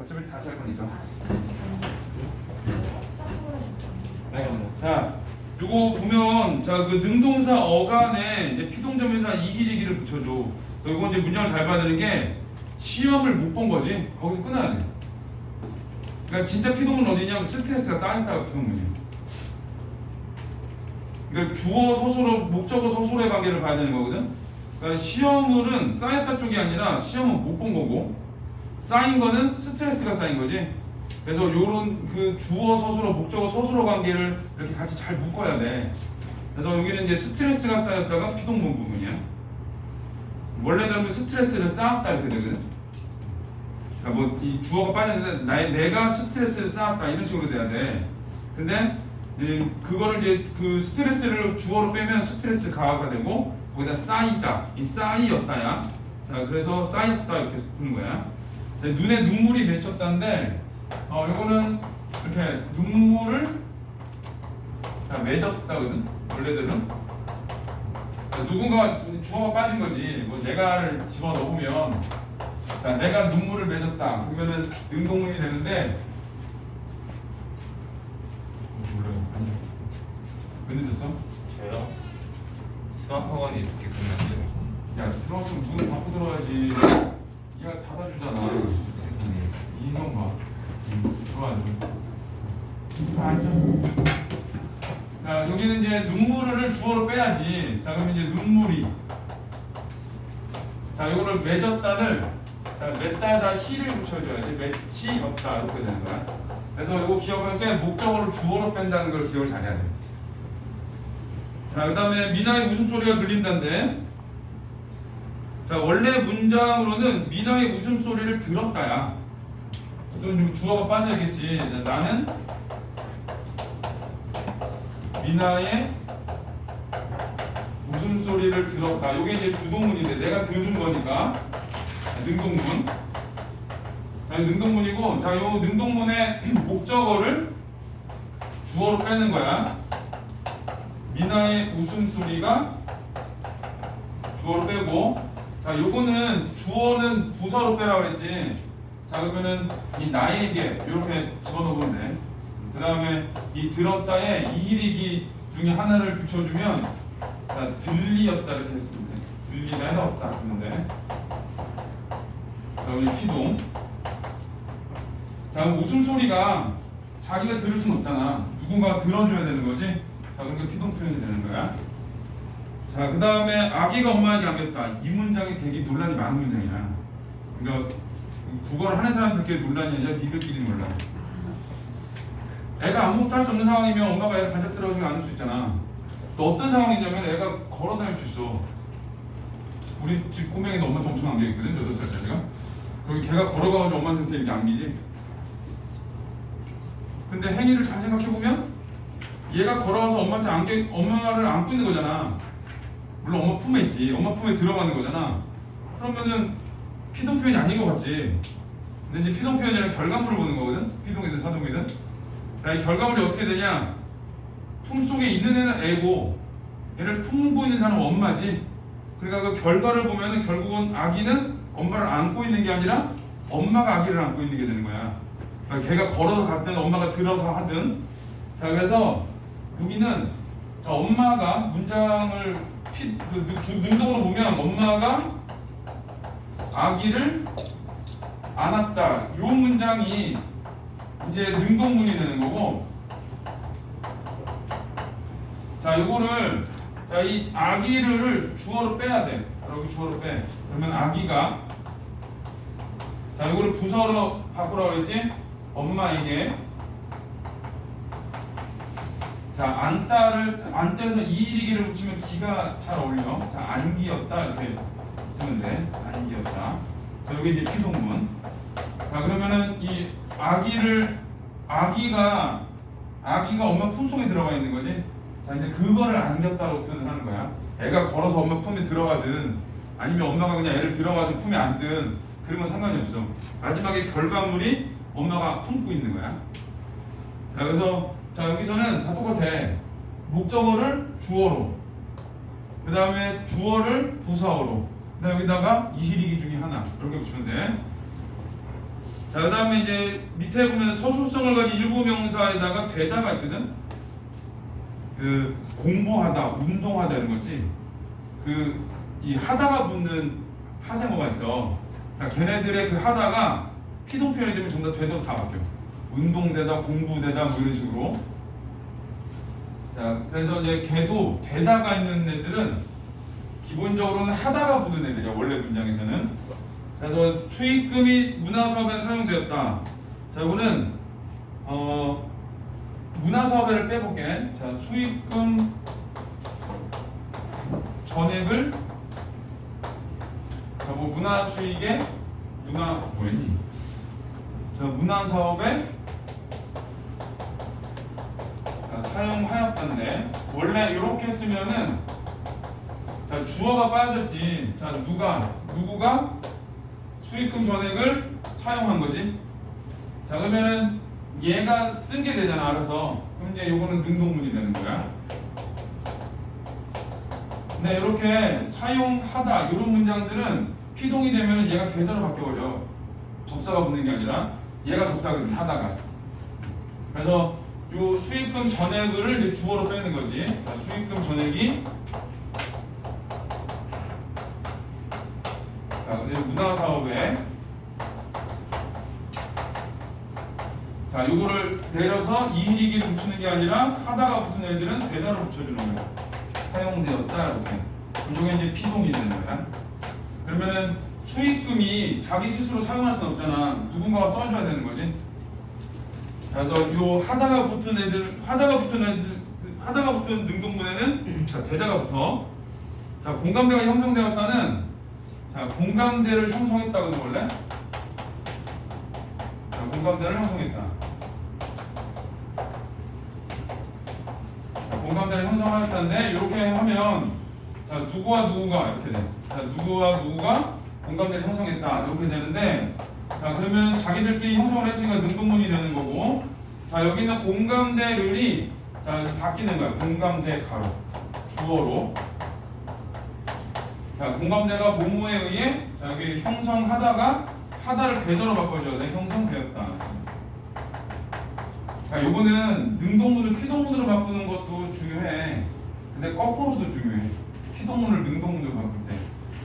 어차피 다시 할 거니까. 자, 요거 보면 자 그 능동사 어간에 이제 피동점에서 이기리기를 붙여줘. 그래서 이거 이제 문장을 잘 봐야 되는 게 시험을 못 본 거지. 거기서 끊어야 돼. 그러니까 진짜 피동은 어디냐? 스트레스가 쌓인다고 피동문이야. 그러니까 주어 서술어 목적어 서술어의 관계를 봐야 되는 거거든. 그러니까 시험물은 쌓였다 쪽이 아니라 시험은 못 본 거고 쌓인 거는 스트레스가 쌓인 거지. 그래서 요런 그 주어 서술어 목적어 서술어 관계를 이렇게 같이 잘 묶어야 돼. 그래서 여기는 이제 스트레스가 쌓였다가 피동문 부분이야. 원래대로 스트레스를 쌓았다 이렇게 되거든. 그러니까 뭐 이 주어가 빠졌는데 내가 스트레스를 쌓았다 이런 식으로 돼야 돼. 근데 그거를 이제 그 스트레스를 주어로 빼면 스트레스 가가 되고 거기다 쌓이다 이 쌓이였다야. 자 그래서 쌓였다 이렇게 부는 거야. 눈에 눈물이 맺혔다인데 요거는 이렇게 눈물을 자, 맺었다거든. 원래대로는 누군가 주어가 빠진 거지. 뭐 내가를 집어 넣으면 자, 내가 눈물을 맺었다 그러면은 능동문이 되는데 몰라요. 왜 늦었어? 저요? 수학학원이 이렇게 끝났어요. 야 들어왔으면 문을 닫고 들어와야지. 얘가 닫아주잖아. 세상에. 인성 봐. 들어와야지. 자 여기는 이제 눈물을 주어로 빼야지. 자 그러면 이제 눈물이 자 이거를 맺었다를 자 맺다에다 히를 붙여줘야지. 맺히었다 이렇게 되는 거야. 그래서 이거 기억할 때 목적어를 주어로 뺀다는 걸 기억을 잘해야 돼. 자 그 다음에 미나의 웃음소리가 들린다는데 자 원래 문장으로는 미나의 웃음소리를 들었다야. 또 주어가 빠져야겠지. 자, 나는 미나의 웃음소리를 들었다. 이게 이제 주동문인데 내가 들은 거니까 능동문. 자, 능동문이고 자, 요 능동문의 목적어를 주어로 빼는 거야. 미나의 웃음소리가 주어로 빼고 자, 요거는 주어는 부사로 빼라고 그랬지. 자, 그러면은 이 나에게 이렇게 집어넣으면 돼. 그 다음에 이 들었다에 이히리기 중에 하나를 붙여주면 자, 들리었다 이렇게 했으면 돼. 들리다 해놨다 쓰면 돼. 자, 우리 피동. 자, 웃음소리가 자기가 들을 순 없잖아. 누군가가 들어줘야 되는 거지. 자, 그러니까 피동 표현이 되는 거야. 자, 그 다음에 아기가 엄마에게 안겼다. 이 문장이 되게 논란이 많은 문장이야. 그러니까 국어를 하는 사람들끼리 논란이 아니라 니들끼리 논란. 애가 아무것도 할 수 없는 상황이면 엄마가 애를 반짝 들어가지고 안을 수 있잖아. 또 어떤 상황이냐면 애가 걸어 다닐 수 있어. 우리 집 꼬맹이도 엄마한테 엄청 안겨있거든, 8살짜리가. 그리고 걔가 걸어가가지고 엄마한테 이렇게 안기지. 근데 행위를 잘 생각해보면 얘가 걸어와서 엄마한테 엄마를 안고 있는 거잖아. 물론 엄마 품에 있지. 엄마 품에 들어가는 거잖아. 그러면은 피동 표현이 아닌 것 같지. 근데 이제 피동 표현이 아니라 결과물을 보는 거거든. 피동이든 사동이든. 자, 이 결과물이 어떻게 되냐? 품 속에 있는 애는 애고 얘를 품고 있는 사람은 엄마지. 그러니까 그 결과를 보면은 결국은 아기는 엄마를 안고 있는 게 아니라 엄마가 아기를 안고 있는 게 되는 거야. 그러니까 걔가 걸어서 갔든 엄마가 들어서 하든. 자, 그래서 여기는 자, 엄마가 문장을 능동으로 보면 엄마가 아기를 안았다. 이 문장이 이제 능동문이 되는 거고. 자, 요거를 자, 이 아기를 주어로 빼야 돼. 여기 주어로 빼. 그러면 아기가 자, 요거를 부사로 바꾸라고 했지? 엄마에게 자, 안따에서 이일이기를 붙이면 기가 잘 어울려. 자, 안기였다 이렇게 쓰면 돼. 안기였다. 자, 여기 이제 피동문. 자, 그러면은 이 아기가 엄마 품속에 들어가 있는 거지. 자, 이제 그거를 안겼다고 표현을 하는 거야. 애가 걸어서 엄마 품에 들어가든 아니면 엄마가 그냥 애를 들어가든 품에 안든 그런 건 상관이 없어. 마지막에 결과물이 엄마가 품고 있는 거야. 자, 그래서 자, 여기서는 다 똑같아. 목적어를 주어로, 그 다음에 주어를 부사어로, 그 다음에 여기다가 이히리기 중에 하나 이렇게 붙이면 돼. 자, 그 다음에 이제 밑에 보면 서술성을 가진 일부 명사에다가 되다가 있거든. 그 공부하다, 운동하다 이런 거지. 그 이 하다가 붙는 파생어가 있어. 자, 걔네들의 그 하다가 피동 표현이 되면 전부 다 되다로 다 바뀌어. 운동되다, 공부되다 뭐 이런 식으로. 자, 그래서 이제 걔도 되다가 있는 애들은 기본적으로는 하다가 붙는 애들이야, 원래 문장에서는. 그래서 수익금이 문화사업에 사용되었다. 자, 이거는 문화사업에를 빼볼게. 자, 수익금 전액을 자, 뭐 문화수익에 뭐였니? 자, 문화사업에 사용하였던데 원래 이렇게 쓰면은 자, 주어가 빠졌지. 자, 누구가 수익금 전액을 사용한 거지. 자, 그러면은 얘가 쓴 게 되잖아, 알아서. 그럼 이제 요거는 능동문이 되는 거야. 네, 이렇게 사용하다 이런 문장들은 피동이 되면 얘가 되다로 바뀌어버려. 접사가 붙는 게 아니라 얘가 접사거든, 하다가. 그래서 요 수익금 전액을 이제 주어로 빼는 거지. 자, 수익금 전액이 자, 근데 문화사업에 자, 요거를 내려서 이익을 붙이는 게 아니라 하다가 붙은 애들은 되다로 붙여주는 거야. 사용되었다 이렇게. 그럼 이게 이제 피동이 되는 거야. 그러면은 수익금이 자기 스스로 사용할 수는 없잖아. 누군가가 써줘야 되는 거지. 그래서 요 하다가 붙은 능동문에는 자, 되다가 붙어. 자, 공감대가 형성되었다는 자, 공감대를 형성했다고는 원래. 자, 공감대를 형성했다. 자, 공감대를 형성하였다는데 이렇게 하면 자, 누구와 누구가 이렇게 돼. 자, 누구와 누구가 공감대를 형성했다 이렇게 되는데 자, 그러면 자기들끼리 형성을 했으니까 능동문이 되는 거고 자, 여기 있는 공감대를이 자, 바뀌는 거야. 공감대 가로 주어로 자, 공감대가 뭐뭐에 의해 자, 여기 형성하다가 하다를 되도록 바꿔줘야 돼. 형성되었다. 자, 요거는 능동문을 피동문으로 바꾸는 것도 중요해. 근데 거꾸로도 중요해. 피동문을 능동문으로 바꿀 때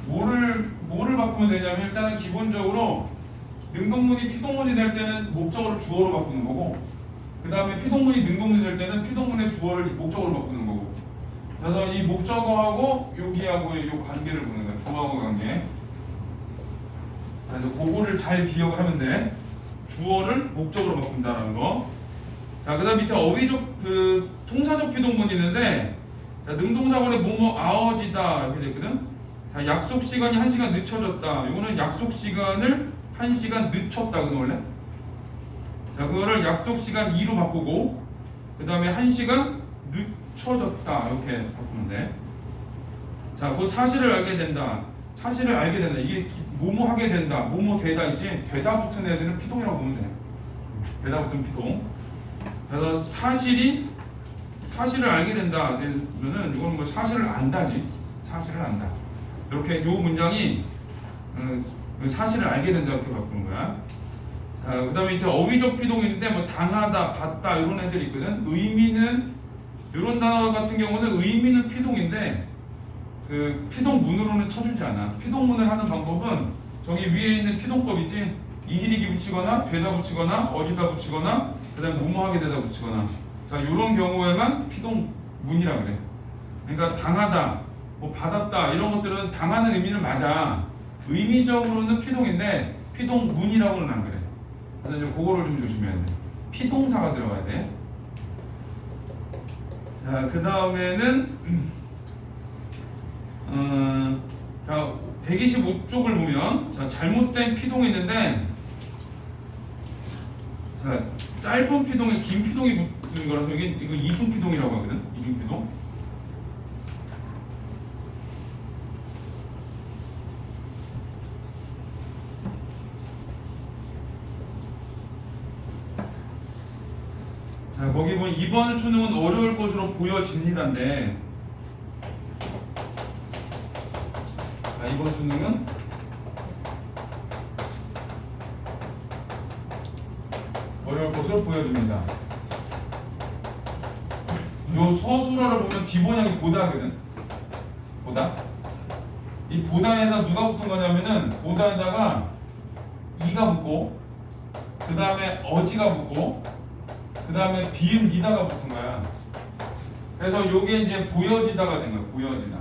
뭐를 바꾸면 되냐면 일단은 기본적으로 능동문이 피동문이 될 때는 목적어를 주어로 바꾸는 거고 그 다음에 피동문이 능동문이 될 때는 피동문의 주어를 목적어로 바꾸는 거고 그래서 이 목적어하고 여기하고의 이 관계를 보는 거야. 주어하고 관계. 그래서 그거를 잘 기억을 하면 돼. 주어를 목적으로 바꾼다는 거. 자, 그 다음 밑에 어휘적 그 통사적 피동문이 있는데 자, 능동사원에 뭐뭐 아어지다 이렇게 됐거든. 자, 약속 시간이 1시간 늦춰졌다. 이거는 약속 시간을 1시간 늦췄다거든 원래. 자, 그거를 약속 시간 2로 바꾸고 그 다음에 1시간 늦춰졌다 이렇게 바꾸면 돼. 자, 그 사실을 알게 된다. 사실을 알게 된다. 이게 뭐뭐 하게 된다. 뭐뭐 되다 이지. 되다 붙은 애들은 피동이라고 보면 돼. 되다 붙은 피동. 그래서 사실을 알게 된다. 그러면은 이거는 뭐 사실을 안다지. 사실을 안다. 이렇게 요 문장이 사실을 알게 된다 이렇게 바꾸는 거야. 자, 그다음에 밑에 어휘적 피동이 있는데 뭐 당하다, 받다 이런 애들이 있거든. 의미는 이런 단어 같은 경우는 의미는 피동인데 그 피동문으로는 쳐주지 않아. 피동문을 하는 방법은 저기 위에 있는 피동법이지. 이히리기 붙이거나 되다 붙이거나 어디다 붙이거나 그다음에 뭐뭐하게 되다 붙이거나 자, 이런 경우에만 피동문이라 그래. 그러니까 당하다, 뭐 받았다 이런 것들은 당하는 의미는 맞아. 의미적으로는 피동인데 피동문이라고는 안 그래. 그래서 이제 그거를 좀 조심해야 돼. 피동사가 들어가야 돼. 자, 그 다음에는 자, 125쪽을 보면 자, 잘못된 피동이 있는데 자, 짧은 피동에 긴 피동이 붙는 거라서 이거 이중 피동이라고 하거든. 이중 피동. 자, 거기 보면 이번 수능은 어려울 것으로 보여집니다인데 자, 이번 수능은 어려울 것으로 보여집니다. 요 서술어를 보면 기본형이 보다거든. 보다. 이 보다에다 누가 붙은 거냐면은 보다에다가 이가 붙고 그 다음에 어지가 붙고 그 다음에 비음 니다가 붙은 거야. 그래서 요게 이제 보여지다가 된 거야. 보여지다.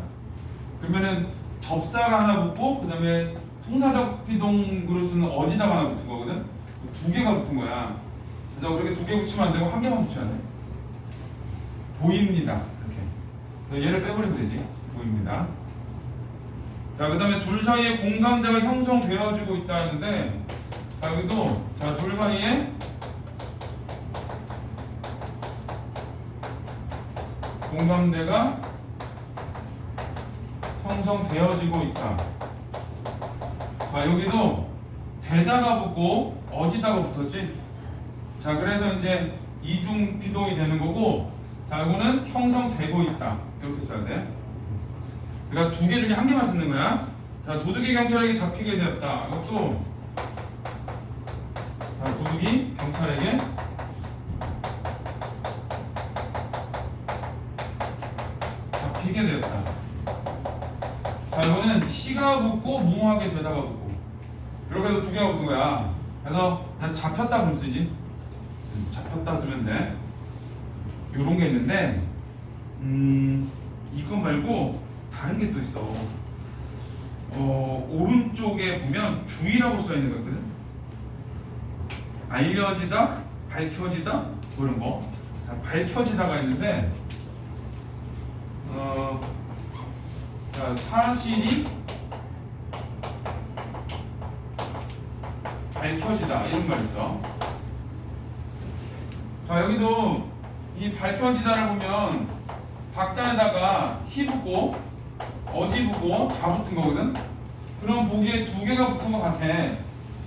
그러면은 접사가 하나 붙고 그 다음에 통사적 비동으로 쓰는 어지다가 하나 붙은 거거든. 두 개가 붙은 거야. 그래서 그렇게 두 개 붙이면 안 되고 한 개만 붙여야 돼. 보입니다. 이렇게. 얘를 빼버리면 되지. 보입니다. 자, 그 다음에 둘 사이에 공감대가 형성되어지고 있다 했는데, 자, 여기도, 자, 둘 사이에 공감대가 형성되어지고 있다. 자, 여기도 대다가 붙고 어지다가 붙었지. 자, 그래서 이제 이중 비동이 되는 거고, 자, 이거는 형성되고 있다. 이렇게 써야 돼. 그러니까 두 개 중에 한 개만 쓰는 거야. 자, 도둑이 경찰에게 잡히게 되었다. 이것도 자, 도둑이 경찰에게 잡히게 되었다. 자, 이거는 시가 붙고 무하게 되다가 붙고 이렇게 해서 두 개가 붙은 거야. 그래서 그냥 잡혔다 그럼 쓰지. 잡혔다 쓰면 돼. 요런 게 있는데 이거 말고 다른 게 또 있어. 오른쪽에 보면 주의라고 써 있는 거 있거든. 알려지다, 밝혀지다 뭐 이런 거. 자, 밝혀지다가 있는데 자, 사실이 밝혀지다 이런 말 있어. 자, 여기도 이 밝혀지다를 보면 박다에다가 히 붙고 어지 붙고 다 붙은 거거든. 그럼 보기에 두 개가 붙은 것 같아.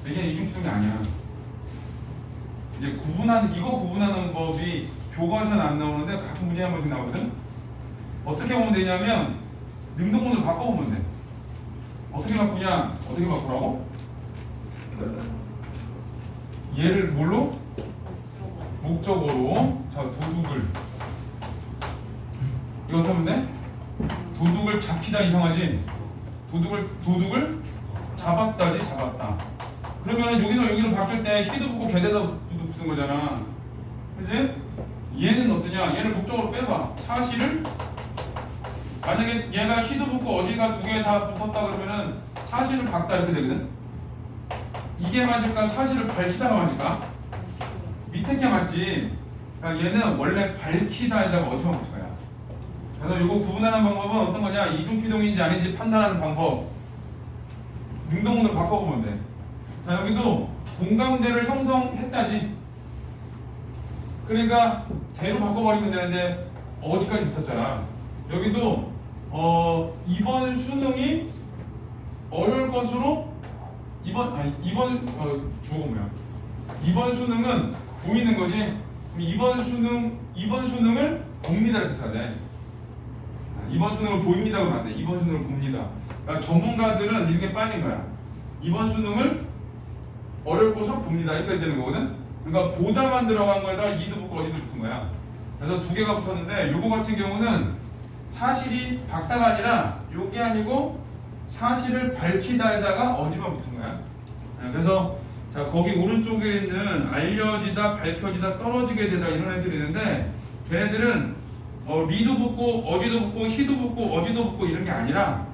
이게 이중피동이 아니야. 이제 이거 구분하는 법이 교과서는 안 나오는데 가끔 문제 한 번씩 나오거든. 어떻게 보면 되냐면 능동문을 바꿔보면 돼. 어떻게 바꾸냐? 어떻게 바꾸라고? 얘를 뭘로? 목적어로. 자, 도둑을 이거 어떻게 하면 돼? 도둑을 잡히다 이상하지? 도둑을 잡았다지. 잡았다. 그러면 여기서 여기로 바뀔 때 히도 붙고 게다가 붙은 거잖아. 그치? 얘는 어떠냐? 얘를 목적으로 빼봐. 사실을 만약에 얘가 히도 붙고 어지가 두 개 다 붙었다 그러면은 사실을 박다 이렇게 되거든. 이게 맞을까? 사실을 밝히다가 맞을까? 밑에 게 맞지. 그러니까 얘는 원래 밝히다에다가 어디만 붙은 거야. 그래서 이거 구분하는 방법은 어떤 거냐? 이중피동인지 아닌지 판단하는 방법. 능동문을 바꿔보면 돼. 자, 여기도 공감대를 형성했다지. 그러니까 대로 바꿔버리면 되는데 어디까지 붙었잖아. 여기도 이번 수능이 어려울 것으로 주어가 뭐야? 이번 수능은 보이는 거지. 그럼 이번 수능을 봅니다 이렇게 써야 돼. 이번 수능을 보입니다 그러면 안 돼. 이번 수능을 봅니다. 그러니까 전문가들은 이렇게 빠진 거야. 이번 수능을 어려울 것으로 봅니다 이렇게 되는 거거든. 그러니까 보다만 들어간 거에다가 이도 붙고 어디도 붙은 거야. 그래서 두 개가 붙었는데 요거 같은 경우는 사실이 박다가 아니라 요게 아니고 사실을 밝히다에다가 어디만 붙은 거야. 그래서 자, 거기 오른쪽에 있는 알려지다, 밝혀지다, 떨어지게 되다 이런 애들이 있는데 걔네들은 리도 붙고 어지도 붙고 히도 붙고 어지도 붙고 이런 게 아니라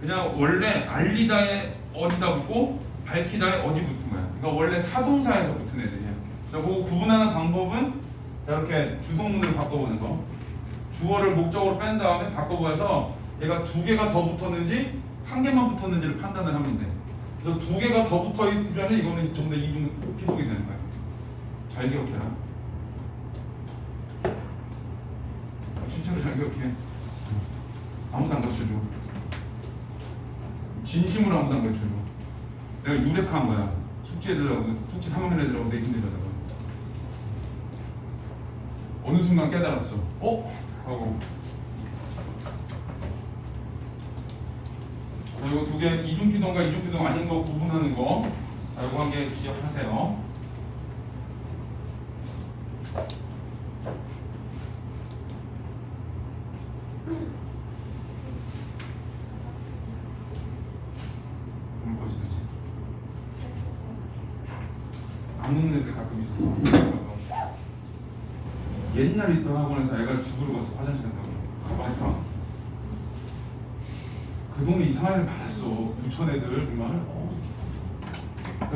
그냥 원래 알리다에 어디다 붙고 밝히다에 어지 붙은 거야. 그러니까 원래 사동사에서 붙은 애들이야. 그래서 그거 구분하는 방법은 자, 이렇게 주동문을 바꿔보는 거. 주어를 목적으로 뺀 다음에 바꿔보아서 얘가 두 개가 더 붙었는지 한 개만 붙었는지를 판단을 하면 돼. 그래서 두 개가 더 붙어 있으면 이거는 좀 더 이중 피동이 되는 거야. 잘 기억해라. 진짜로 잘 기억해. 아무도 안 가르쳐줘. 진심으로 아무도 안 가르쳐줘. 내가 유력한 거야. 숙제 3학년 애들하고 내신대잖아. 어느 순간 깨달았어. 하고. 자, 이거 두 개 이중피동과 이중피동 아닌 거 구분하는 거. 자, 이거 한 개 기억하세요. 안 오는 애들 가끔 있어서 옛날에 있던 학원에서 애가 집으로 가서 화장실 간다고 가봤다. 그 동네 이상한 애들 많았어. 부천 애들 정말.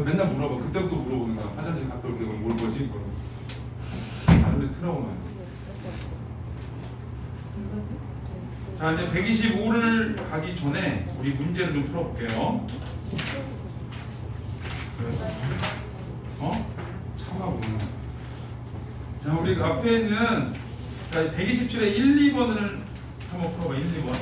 맨날 물어봐. 그때부터 물어보는 거야. 화장실 갔다 올 때 뭘 거지? 이걸. 다른데 트라우마. 자 이제 125를 가기 전에 우리 문제를 좀 풀어볼게요. 참하고. 자 우리 앞에 있는 127의 1, 2번을 한번 풀어봐. 1, 2번.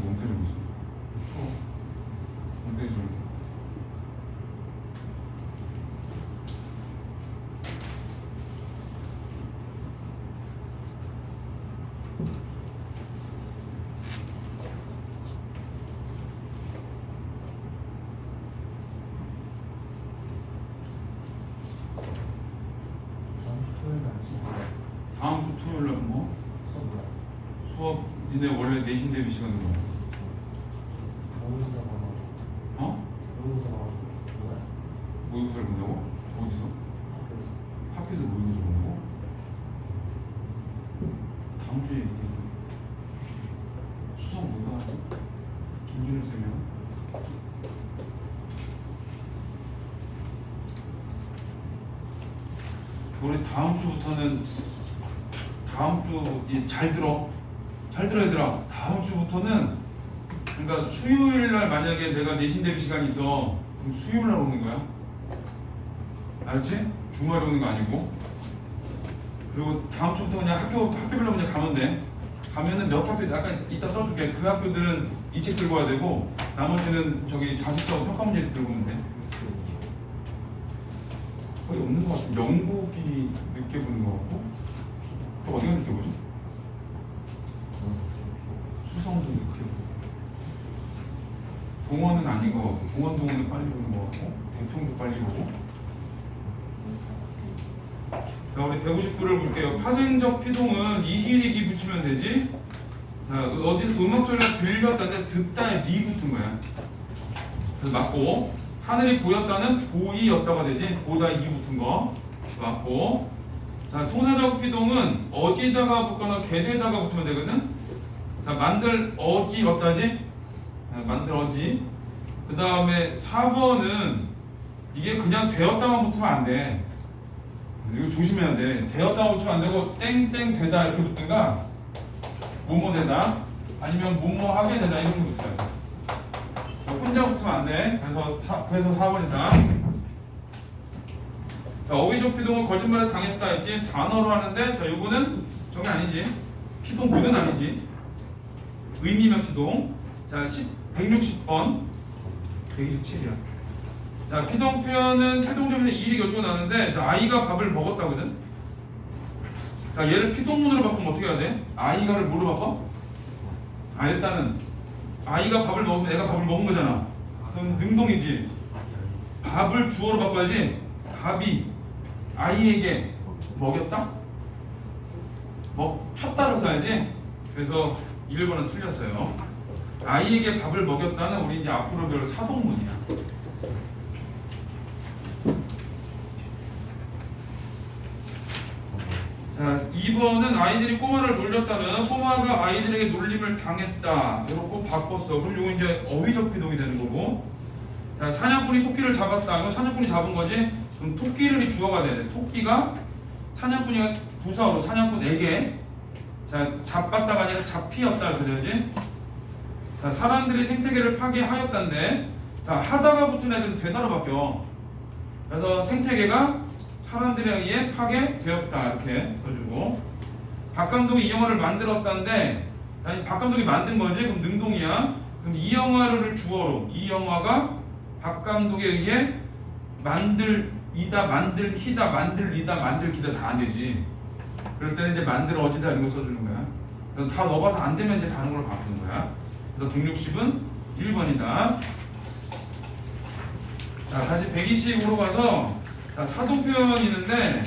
멍 때리고 있어. 멍 때리고 있어. 다음 주 토요일 날 뭐? 수업 니네 원래 내신 대비 시간은 뭐야? 모의고사를 본다고? 어디서? 학교에서 모의고사를 본다고? 다음 주에 수석 뭐가 김준일 쌤이야? 우리 다음 주부터는 잘 들어 얘들아. 다음 주부터는 그러니까 수요일 날 만약에 내가 내신 대비 시간이 있어 그럼 수요일 날 오는 거야. 알았지? 주말에 오는 거 아니고. 그리고 다음 주부터 그냥 학교별로 그냥 가면 돼. 가면은 몇 학교 약간 이따 써줄게. 그 학교들은 이 책 들고 와야 되고 나머지는 저기 자습하고 평가 문제 들고 오면 돼. 거의 없는 것 같아. 영국이 늦게 보는 것 같고 또 어디가 늦게 보지? 수성도 늦게 보고 동원은 아닌 것 같고 동원은 빨리 보는 것 같고 대통도 빨리 보고. 자 우리 159를 볼게요. 파생적 피동은 이기리기 붙이면 되지. 자 어디서 음악 소리가 들렸다는데 듣다에 리 붙은 거야. 그래서 맞고. 하늘이 보였다는 보이였다가 되지. 보다 이 붙은 거 맞고. 자 통사적 피동은 어지다가 붙거나 개되다가 붙으면 되거든. 자 만들 어지였다지. 만들 어지. 그 다음에 4번은 이게 그냥 되었다만 붙으면 안 돼. 이거 조심해야 돼. 되었다만 붙으면 안 되고 땡땡 되다 이렇게 붙든가 뭐뭐 되다 아니면 뭐뭐 하게 되다 이런 거 붙어야 돼. 혼자 붙으면 안 돼. 그래서 4번이다. 자, 어휘적 피동은 거짓말을 당했다 했지. 단어로 하는데 자 요거는 저게 아니지. 피동 문은 아니지. 의미면 피동. 자 160번 127이야. 자 피동 표현은 태동점에서 이일이 겹치고 나는데 자 아이가 밥을 먹었다거든. 자 얘를 피동문으로 바꾸면 어떻게 해야 돼? 아이가를 뭐로 바꿔? 일단은 아이가 밥을 먹었으면 애가 밥을 먹은 거잖아. 그럼 능동이지. 밥을 주어로 바꿔야지. 밥이 아이에게 먹였다? 폈다로 써야지. 그래서 1번은 틀렸어요. 아이에게 밥을 먹였다는 우리 이제 앞으로 배울 사동문이야. 자 2번은 아이들이 꼬마를 놀렸다는 꼬마가 아이들에게 놀림을 당했다 이렇게 바꿨어. 그럼 이거 이제 어휘적 피동이 되는 거고. 자 사냥꾼이 토끼를 잡았다. 이거 사냥꾼이 잡은 거지. 그럼 토끼를 주어가 돼야 돼. 토끼가 사냥꾼이가 부사어로 사냥꾼에게 자 잡았다가 아니라 잡히었다 이렇게 되지. 자 사람들이 생태계를 파괴하였다인데 자 하다가 붙은 애들은 되다로 바뀌어. 그래서 생태계가 사람들에 의해 파괴되었다 이렇게 써주고 박 감독이 이 영화를 만들었다는데 아니 박 감독이 만든 거지 그럼 능동이야. 그럼 이 영화를 주어로 이 영화가 박 감독에 의해 만들이다 만들히다 만들리다 만들기다 다 안 되지. 그럴 때는 이제 만들어지다 이런 거 써주는 거야. 그래서 다 넣어봐서 안 되면 이제 다른 걸로 바꾸는 거야. 그래서 160은 1번이다. 자 다시 120으로 가서 자, 사동표현이 있는데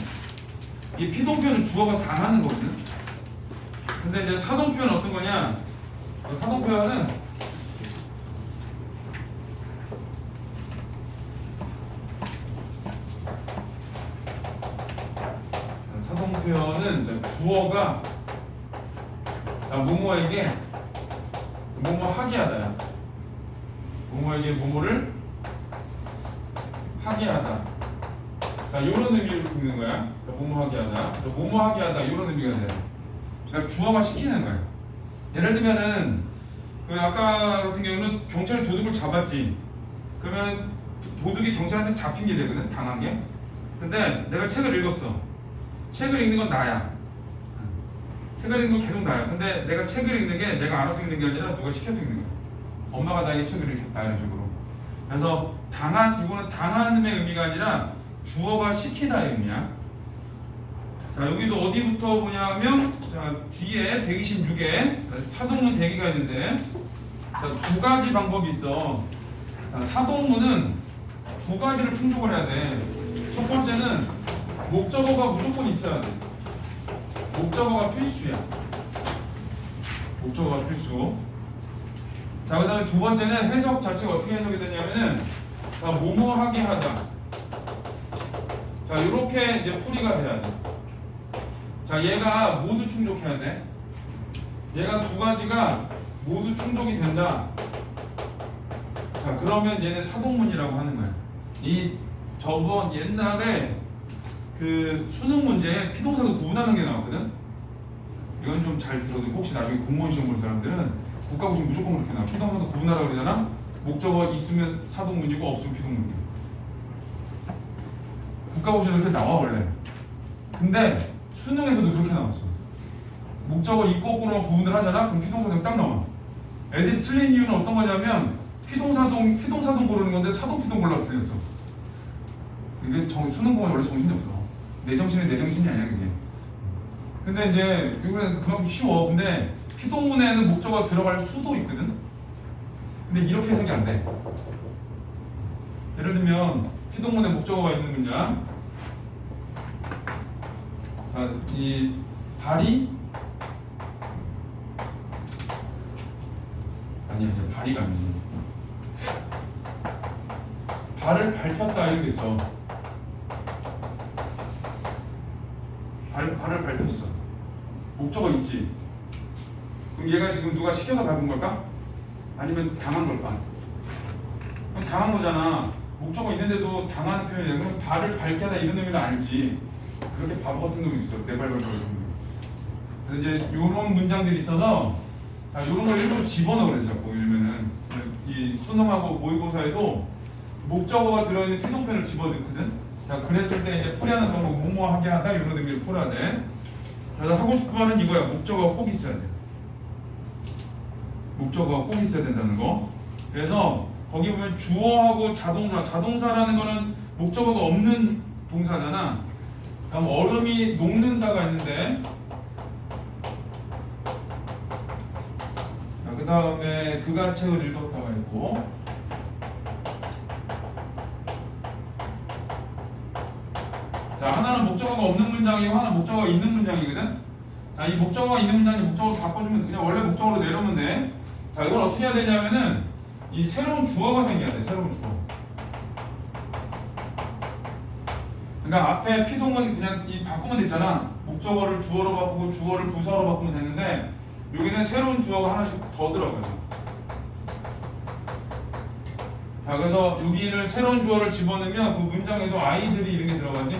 이 피동표현은 주어가 당하는 거거든. 근데 이제 사동표현은 어떤 거냐? 사동표현은 주어가 자, 뭐뭐에게 뭐뭐 하게 하다야. 뭐뭐에게 뭐뭐를 하게 하다. 자, 이런 의미로 읽는 거야. 자, 뭐뭐 하게 하다. 자, 뭐뭐 하게 하다 이런 의미가 돼. 그러니까 주어가 시키는 거야. 예를 들면은 그 아까 같은 경우는 경찰이 도둑을 잡았지. 그러면 도둑이 경찰한테 잡힌 게 되거든. 당한 게. 근데 내가 책을 읽었어. 책을 읽는 건 나야. 책을 읽는 건 계속 나야. 근데 내가 책을 읽는 게 내가 알아서 읽는 게 아니라 누가 시켜서 읽는 거야. 엄마가 나에게 책을 읽혔다 이런 식으로. 그래서 이거는 당하는의 의미가 아니라 주어가 시키다의 의미야. 자 여기도 어디부터 보냐면 자 뒤에 126에 사동문 대기가 있는데 자, 두 가지 방법이 있어. 자, 사동문은 두 가지를 충족을 해야 돼. 첫 번째는 목적어가 무조건 있어야 돼. 목적어가 필수야. 목적어가 필수. 자, 그 다음에 두 번째는 해석 자체가 어떻게 해석이 되냐면은 자, 뭐뭐 하게 하다. 자, 이렇게 이제 풀이가 돼야 돼. 자, 얘가 모두 충족해야 돼. 얘가 두 가지가 모두 충족이 된다. 자, 그러면 얘는 사동문이라고 하는 거야. 이 저번 옛날에 그 수능 문제에 피동사도 구분하는 게 나왔거든. 이건 좀 잘 들어도 혹시 나중에 공무원 시험 볼 사람들은 국가고 시험 무조건 그렇게 나와. 피동사도 구분하라고 그러잖아. 목적어 있으면 사동문이고 없으면 피동문이고. 국가고 시험에 그렇게 나와 원래. 근데 수능에서도 그렇게 나왔어. 목적어 있고 없고로 구분을 하잖아. 그럼 피동사동 딱 나와. 애들이 틀린 이유는 어떤 거냐면 피동사동 고르는 건데 사동 피동 골라서 틀렸어. 이게 수능 보면 원래 정신이 없어. 내 정신이 내 정신이 아니야 그게. 근데 이제 이거는 그만큼 쉬워. 근데 피동문에는 목적어가 들어갈 수도 있거든. 근데 이렇게 해석이 안 돼. 예를 들면 피동문에 목적어가 있는 문장. 자, 이 발이 아니야 발이가 아니지. 발을 밟혔다 이렇게 있어. 발을 밟혔어. 목적어 있지. 그럼 얘가 지금 누가 시켜서 밟은 걸까? 아니면 당한 걸까? 그럼 당한 거잖아. 목적어 있는데도 당하는 표현이야. 그럼 발을 밟게다 이런 의미는 아니지. 그렇게 바보 같은 놈이 있어. 내발발발. 그래서 이제 이런 문장들이 있어서 자, 이런 걸 일부러 집어넣어 그래서 자꾸 읽으면은 이 수능하고 모의고사에도 목적어가 들어있는 피동편을 집어넣거든. 자, 그랬을 때 이제 풀이하는 방법 뭐뭐 하게 하다 이런 의미로 풀어야 돼. 그래서 하고 싶은 말은 이거야. 목적어가 꼭 있어야 돼. 목적어가 꼭 있어야 된다는 거. 그래서 거기 보면 주어하고 자동사라는 거는 목적어가 없는 동사잖아. 그럼 얼음이 녹는다가 있는데 그 다음에 그가 책을 읽었다가 있고 자 하나는 목적어가 없는 문장이고 하나는 목적어가 있는 문장이거든. 자 이 목적어가 있는 문장이 목적어로 바꿔주면 그냥 원래 목적어로 내려오면 돼. 자 이걸 어떻게 해야 되냐면은 이 새로운 주어가 생겨야 돼. 새로운 주어. 그러니까 앞에 피동은 그냥 이 바꾸면 됐잖아. 목적어를 주어로 바꾸고 주어를 부사로 바꾸면 되는데 여기는 새로운 주어가 하나씩 더 들어가죠. 자, 그래서 여기를 새로운 주어를 집어넣으면 그 문장에도 아이들이 이런 게 들어가지.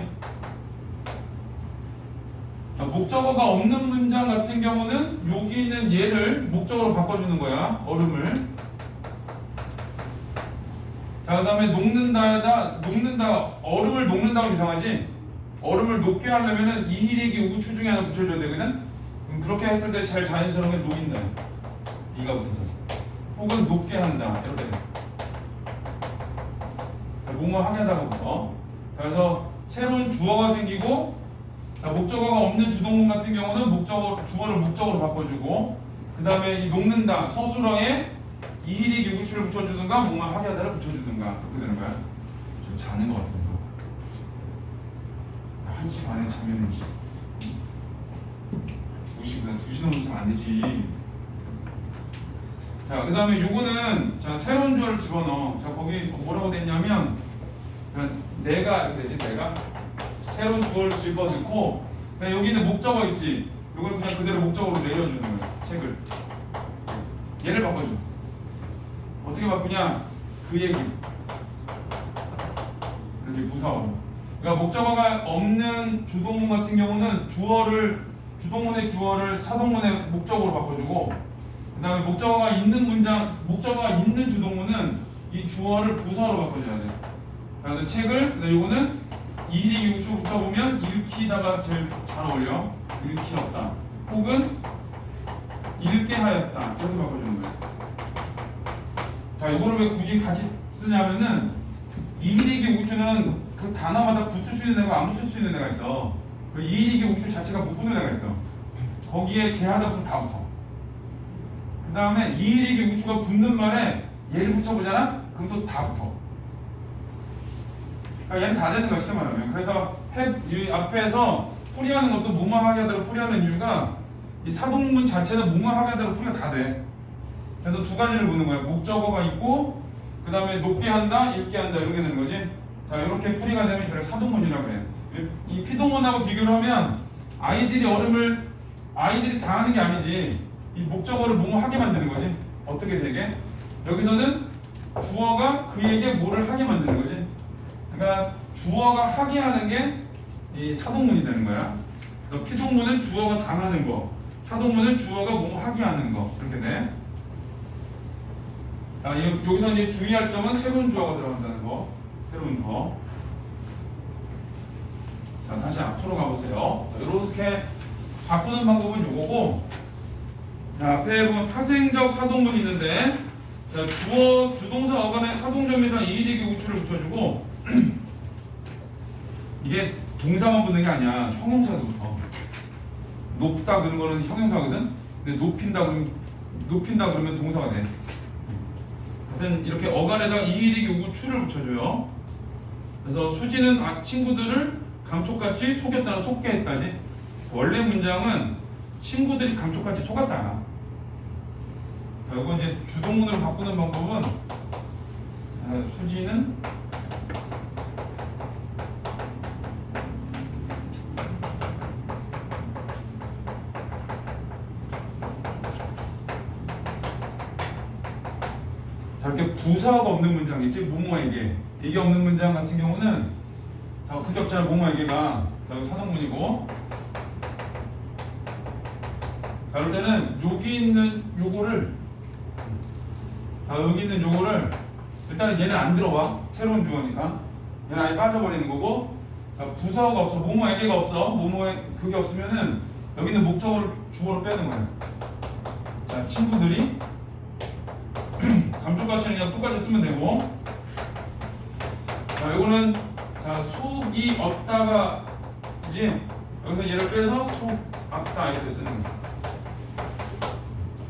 자, 목적어가 없는 문장 같은 경우는 여기 있는 얘를 목적어로 바꿔주는 거야. 얼음을. 자, 그 다음에 녹는다, 얼음을 녹는다고 이상하지? 얼음을 녹게 하려면은 이히리기 우추 중에 하나 붙여줘야 되거든? 그렇게 했을 때 잘 자연스럽게 녹인다. 이가 붙어서. 혹은 녹게 한다. 이렇게 돼. 뭐뭐 하게 하다가 붙어. 그래서 새로운 주어가 생기고, 자, 목적어가 없는 주동문 같은 경우는 주어를 목적어로 바꿔주고, 그 다음에 이 녹는다, 서술어에 이히리기 우추를 붙여주든가, 뭐뭐 하게 하다를 붙여주든가. 그렇게 되는 거야. 좀 자는 것 같은데. 1시 반에 자면은 2시 넘으면 자면 안 되지. 자, 그 다음에 요거는 자 새로운 주어를 집어넣어. 자, 거기 뭐라고 됐냐면 내가 이렇게 되지. 내가 새로운 주어를 집어넣고 여기는 목적어 있지. 요걸 그냥 그대로 목적어로 내려주는 거야. 책을 얘를 바꿔줘. 어떻게 바꾸냐? 그 얘기 이렇게 부사어로. 그러니까 목적어가 없는 주동문 같은 경우는 주동문의 주어를 사동문의 목적어로 바꿔주고, 그 다음에 목적어가 있는 주동문은 이 주어를 부사로 바꿔줘야 돼. 그래서 책을, 요거는 이히리기 우추 붙여보면 읽히다가 제일 잘 어울려. 읽히었다. 혹은 읽게 하였다. 이렇게 바꿔주는 거야. 자, 요거를 왜 굳이 같이 쓰냐면은 이히리기 우추는 그 단어마다 붙을 수 있는 애가 안 붙을 수 있는 애가 있어. 그 이히리기 우추 자체가 못 붙는 애가 있어. 거기에 개하다 붙으면 다 붙어. 그 다음에 이히리기 우추가 붙는 말에 얘를 붙여보잖아? 그럼 또 다 붙어. 그러니까 얘는 다 되는 거야, 쉽게 말하면. 그래서 이 앞에서 풀이하는 것도 뭐뭐 하게 하다가 풀이하는 이유가 이 사동문 자체는 뭐뭐 하게 하다가 풀이가 다 돼. 그래서 두 가지를 보는 거야. 목적어가 있고, 그 다음에 높게 한다, 읽게 한다, 이렇게 되는 거지. 자, 이렇게 풀이가 되면 그걸 사동문이라고 그래. 이 피동문하고 비교를 하면 아이들이 다 하는 게 아니지. 이 목적어를 뭐뭐 하게 만드는 거지. 어떻게 되게? 여기서는 주어가 그에게 뭐를 하게 만드는 거지. 그러니까 주어가 하게 하는 게 이 사동문이 되는 거야. 피동문은 주어가 당하는 거, 사동문은 주어가 뭐뭐 하게 하는 거, 이렇게 돼. 자, 여기서 이제 주의할 점은 새로운 주어가 들어간다는 거. 새로운 주어. 자, 다시 앞으로 가보세요. 이렇게 바꾸는 방법은 요거고, 자, 앞에 보면 파생적 사동문이 있는데, 자, 주동사 어간에 사동점에서 이히리기 우추를 붙여주고, 이게 동사만 붙는 게 아니야. 형용사도 붙어. 높다 그런 거는 형용사거든. 근데 높인다 그러면 동사가 돼. 하여튼 이렇게 어간에다가 이히리기 우추를 붙여줘요. 그래서 수지는 친구들을 감쪽같이 속였다는 속게 했다지. 원래 문장은 친구들이 감쪽같이 속았다. 이거 이제 주동문으로 바꾸는 방법은 수지는 이렇게 부사가 없는 문장 있지. 뭐뭐에게 이게 없는 문장 같은 경우는 급격자는 뭐뭐에게가 사동문이고, 자, 그럴 때는 여기 있는 요거를 일단은 얘는 안 들어와. 새로운 주어니까 얘는 아예 빠져버리는 거고, 자, 부사가 없어. 뭐뭐에게가 없어. 뭐뭐에 그게 없으면은 여기 있는 목적어를 주어로 빼는 거야. 자, 친구들이 감쪽같이 그냥 똑같이 쓰면 되고, 자, 요거는 자, 속이 없다가 이제 여기서 얘를 빼서 속 없다 이렇게 쓰는 거야.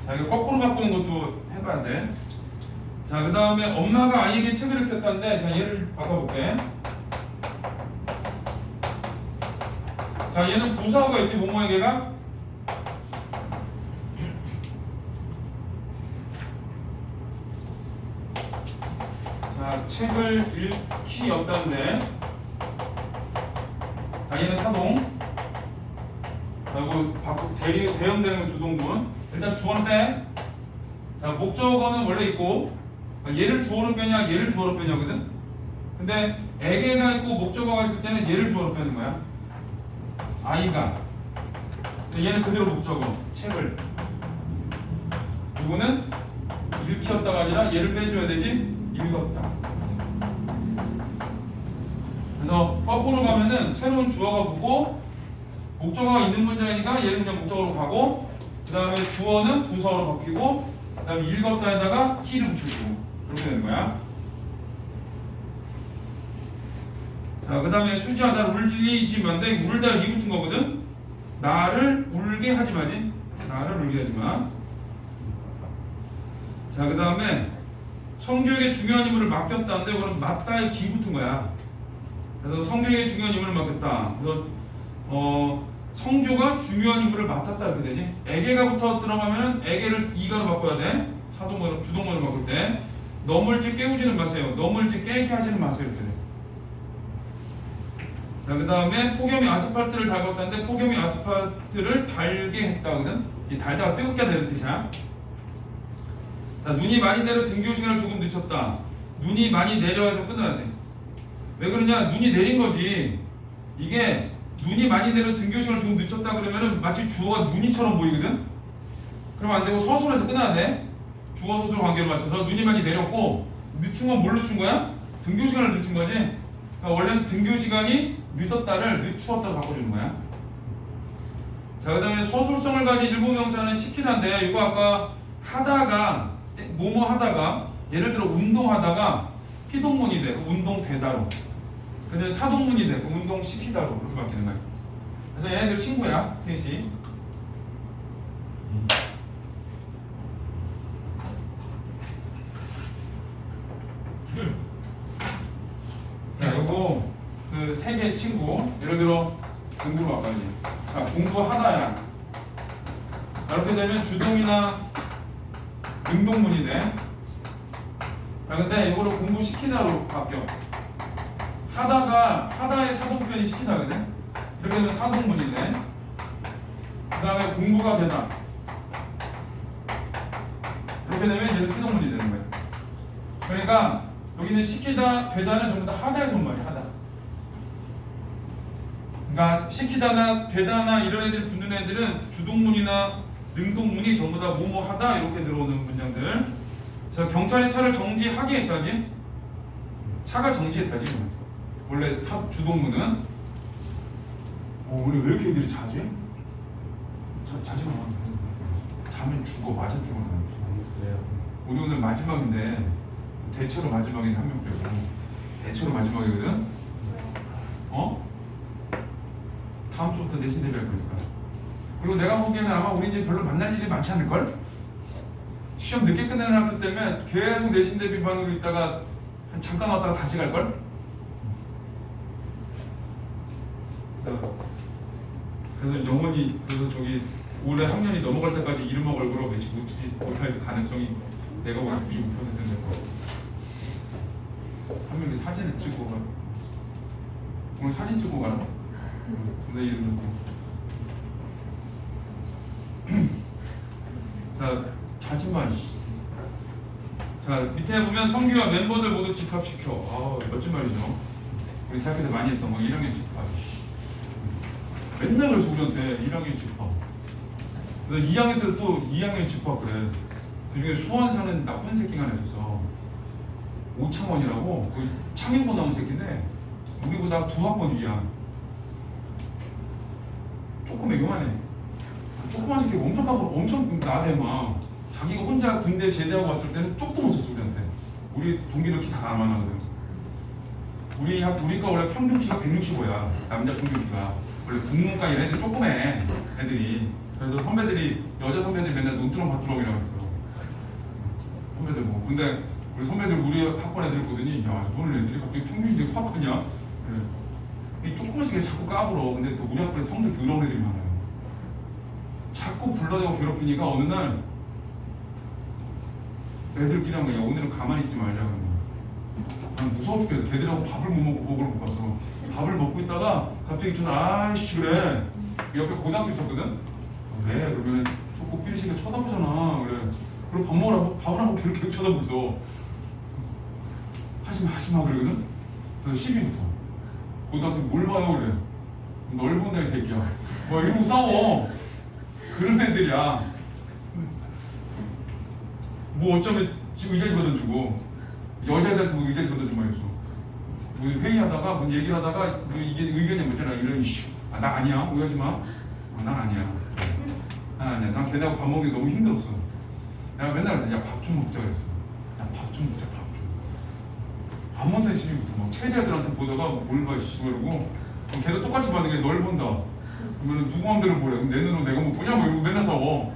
자, 이거 거꾸로 바꾸는 것도 해봐야 돼. 자, 그 다음에 엄마가 아이에게 책을 읽혔다는데, 자, 얘를 바꿔볼게. 자, 얘는 부사어가 있지. 뭐뭐에게가 책을 읽히었다는데, 자, 얘는 사동. 자, 이거 대응되는 건 주동문. 일단 주어는 빼. 자, 목적어는 원래 있고, 얘를 주어로 빼냐 얘를 주어로 빼냐거든. 근데 에게가 있고 목적어가 있을 때는 얘를 주어로 빼는 거야. 아이가. 얘는 그대로 목적어. 책을. 이거는 읽혔다가 아니라 얘를 빼줘야 되지. 읽었다. 그래서 거꾸로 가면은 새로운 주어가 붙고 목적어가 있는 문장이니까 얘는 그냥 목적어로 가고, 그 다음에 주어는 부사어로 바뀌고, 그 다음에 읽었다에다가 키를 붙여주고 이렇게 되는 거야. 자, 그 다음에 수지야 나를 울리지 마인데 울다 이 붙은 거거든. 나를 울게 하지 마지. 나를 울게 하지 마. 자, 그 다음에 성교에게 중요한 임무를 맡겼다는데 그럼 맞다에 기 붙은 거야. 그래서 성교에게 중요한 임무를 맡겼다. 그래서 성교가 중요한 임무를 맡았다 이렇게 되지. 에게가 붙어 들어가면 에게를 이가로 바꿔야 돼. 사동문으로 주동문으로 바꿀 때 너물지 깨우지는 마세요. 너물지 깨게 하지는 마세요 이렇게 돼. 자, 그 다음에 폭염이 아스팔트를 달궜다는데 폭염이 아스팔트를 달게 했다거든. 이 달다가 뜨겁게 되는 뜻이야. 자, 눈이 많이 내려 등교 시간을 조금 늦췄다. 눈이 많이 내려와서 끊어야 돼. 왜 그러냐? 눈이 내린 거지. 이게 눈이 많이 내려 등교 시간을 조금 늦췄다 그러면은 마치 주어가 눈이처럼 보이거든. 그러면 안 되고 서술에서 끊어야 돼. 주어 서술 관계를 맞춰서 눈이 많이 내렸고 늦춘 건 뭘 늦춘 거야? 등교 시간을 늦춘 거지. 그러니까 원래는 등교 시간이 늦었다를 늦추었다로 바꿔주는 거야. 자, 그 다음에 서술성을 가진 일부 명사는 시키다인데 이거 아까 하다가 뭐뭐 하다가 예를 들어 운동하다가 피동문이 돼. 운동되다로. 근데 사동문이 돼. 운동시키다로 이렇게 바뀌는 거야. 그래서 얘네들 친구야. 셋이. 자, 요거 그 세 개의 친구. 예를 들어 공부로 바꿔야지. 자, 공부하다야. 이렇게 되면 주동이나 능동문이 돼. 자, 근데 이거를 공부시키다로 바뀌어. 하다의 사동표현이 시키다거든. 이렇게 해서 사동문이 돼. 그 다음에 공부가 되다. 이렇게 되면 이제는 피동문이 되는 거야. 그러니까 여기는 시키다, 되다는 전부 다 하다의 손말이야. 하다. 그러니까 시키다나 되다나 이런 애들 붙는 애들은 주동문이나 능동문이 전부 다 뭐뭐 하다 이렇게 들어오는 문장들. 자, 경찰이 차를 정지하게 했다지. 차가 정지했다지. 원래 주동문은. 우리 왜 이렇게 애들이 자주 해? 자지 마. 자면 죽어. 맞아 죽어. 알겠어요. 우리 오늘 마지막인데 대체로 마지막인 한 명 빼고 대체로 마지막이거든. 다음 주부터 내신 대비할 거니까. 그리고 내가 보기에는 아마 우리 이제 별로 만날 일이 많지 않을걸? 시험 늦게 끝내는 학교 때문에 계속 내신 대비 반으로 있다가 잠깐 왔다가 다시 갈걸? 그래서 영원히 저기 올해 학년이 넘어갈 때까지 이름하고 얼굴하고 매치 못할 가능성이 내가 보기엔 95%인 될 거야. 한 명이 사진을 찍고 가. 오늘 사진 찍고 가나? 내 이름 넣고. 자, 자지마. 자, 밑에 보면 성규와 멤버들 모두 집합시켜. 멋진 말이죠. 우리 대학교 때 많이 했던 거 1학년 집합. 맨날 그래서 우리한테 1학년 집합. 그래서 2학년 때 또 2학년 집합 그래. 그중에 수원 사는 나쁜 새끼가 하나 있었어. 오창원이라고 그 창인고 나온 새끼인데 우리보다 2학번 위야. 조금 요만해. 조그만 새끼가 엄청 나대 막. 자기가 혼자 군대 제대하고 왔을 때는 쪽도 못 쳤어 우리한테. 우리 동기들 키 다 가만하거든. 우리가 원래 평균 키가 165야. 남자 평균 키가. 원래 국문과 이런 애들 조그매 애들이. 그래서 선배들이 여자 선배들 맨날 눈두렁 밭두렁이라고 했어. 선배들 뭐. 근데 우리 선배들 우리 학번 애들 보더니 야 너는 애들이 갑자기 평균이 되게 확 크냐? 그래. 이 조그만씩 자꾸 까불어. 근데 또 우리 학번에 성질 더러운 애들이 많아요. 자꾸 불러대고 괴롭히니까 어느 날 애들끼리 한 거야. 오늘은 가만히 있지 말자. 난 무서워 죽겠어. 걔들하고 밥을 못 먹고 목을 못 봤어. 밥을 먹고 있다가 갑자기 전 아이씨 그래. 옆에 고등학교 있었거든. 그래 그러면 자꾸 삐리시게 쳐다보잖아. 그래. 그리고 밥을 하고 걔를 계속 쳐다보고 있어. 하지마 그러거든. 그래서 시비부터. 고등학생 뭘 봐요 그래. 널 본다 이 새끼야. 뭐 이러고 싸워. 그런 애들이야. 뭐 어쩌면 지금 의자 집어던지고 여자애들한테 뭐 의자 집어던지고 말했어. 뭐 회의하다가 뭐 얘기를 하다가 뭐 이게 의견이 뭐잖아. 이런 나 아니야. 오해하지 마. 난 아니야. 난 아니야. 난 걔네하고 밥 먹기 너무 힘들었어. 내가 맨날 그랬어. 야 밥 좀 먹자 그랬어. 야 밥 좀 먹자 밥 좀. 밥 먹는 시비부터 막 체리애들한테 보다가 뭘 봐 씨 그러고 걔도 똑같이 받는 게 널 본다. 그러면 누구 맘대로 보래. 그럼 내 눈으로 내가 뭐 보냐고 이러고 맨날 싸워.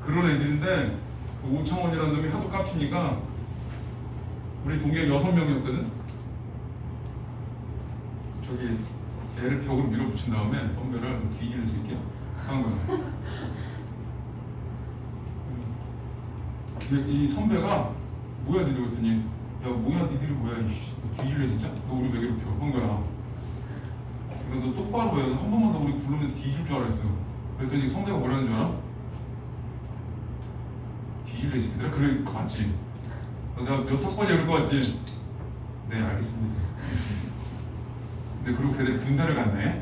그런 애들인데 그 오창원이라는 놈이 하도 깝치니까 우리 동기가 6명이었거든. 저기 애를 벽으로 밀어붙인 다음에 선배를 뒤지는 새끼야. 한 거야. 이 선배가 뭐야 니들 그랬더니 야 뭐야 니들이 뭐야 이씨 뒤질래 진짜? 너 우리 왜 괴롭혀? 한 거야. 그래서 너 똑바로 해. 한 번만 더 우리 부르면 뒤질 줄 알았어. 그랬더니 선배가 뭐라는 줄 알아? 뒤질래 이 새끼들아? 그래 그거 맞지? 내가 몇 학번이야 그럴 거 같지? 네 알겠습니다. 근데 그리고 걔들 군대를 갔네.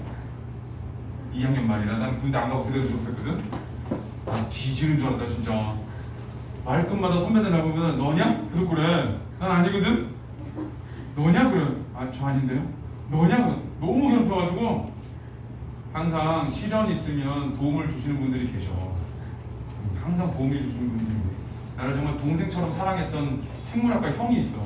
2학년 말이라 난 군대 안 가고 그대로 졸업했거든. 나 뒤지는 줄 알았다 진짜. 말끝마다 선배들 나보면 너냐? 계속 그래. 난 아니거든. 너냐? 그래. 아 저 아닌데요. 너냐? 그래. 너무 괴롭혀가지고 항상 시련 있으면 도움을 주시는 분들이 계셔. 항상 도움을 주시는 분들이. 나를 정말 동생처럼 사랑했던 생물학과 형이 있어.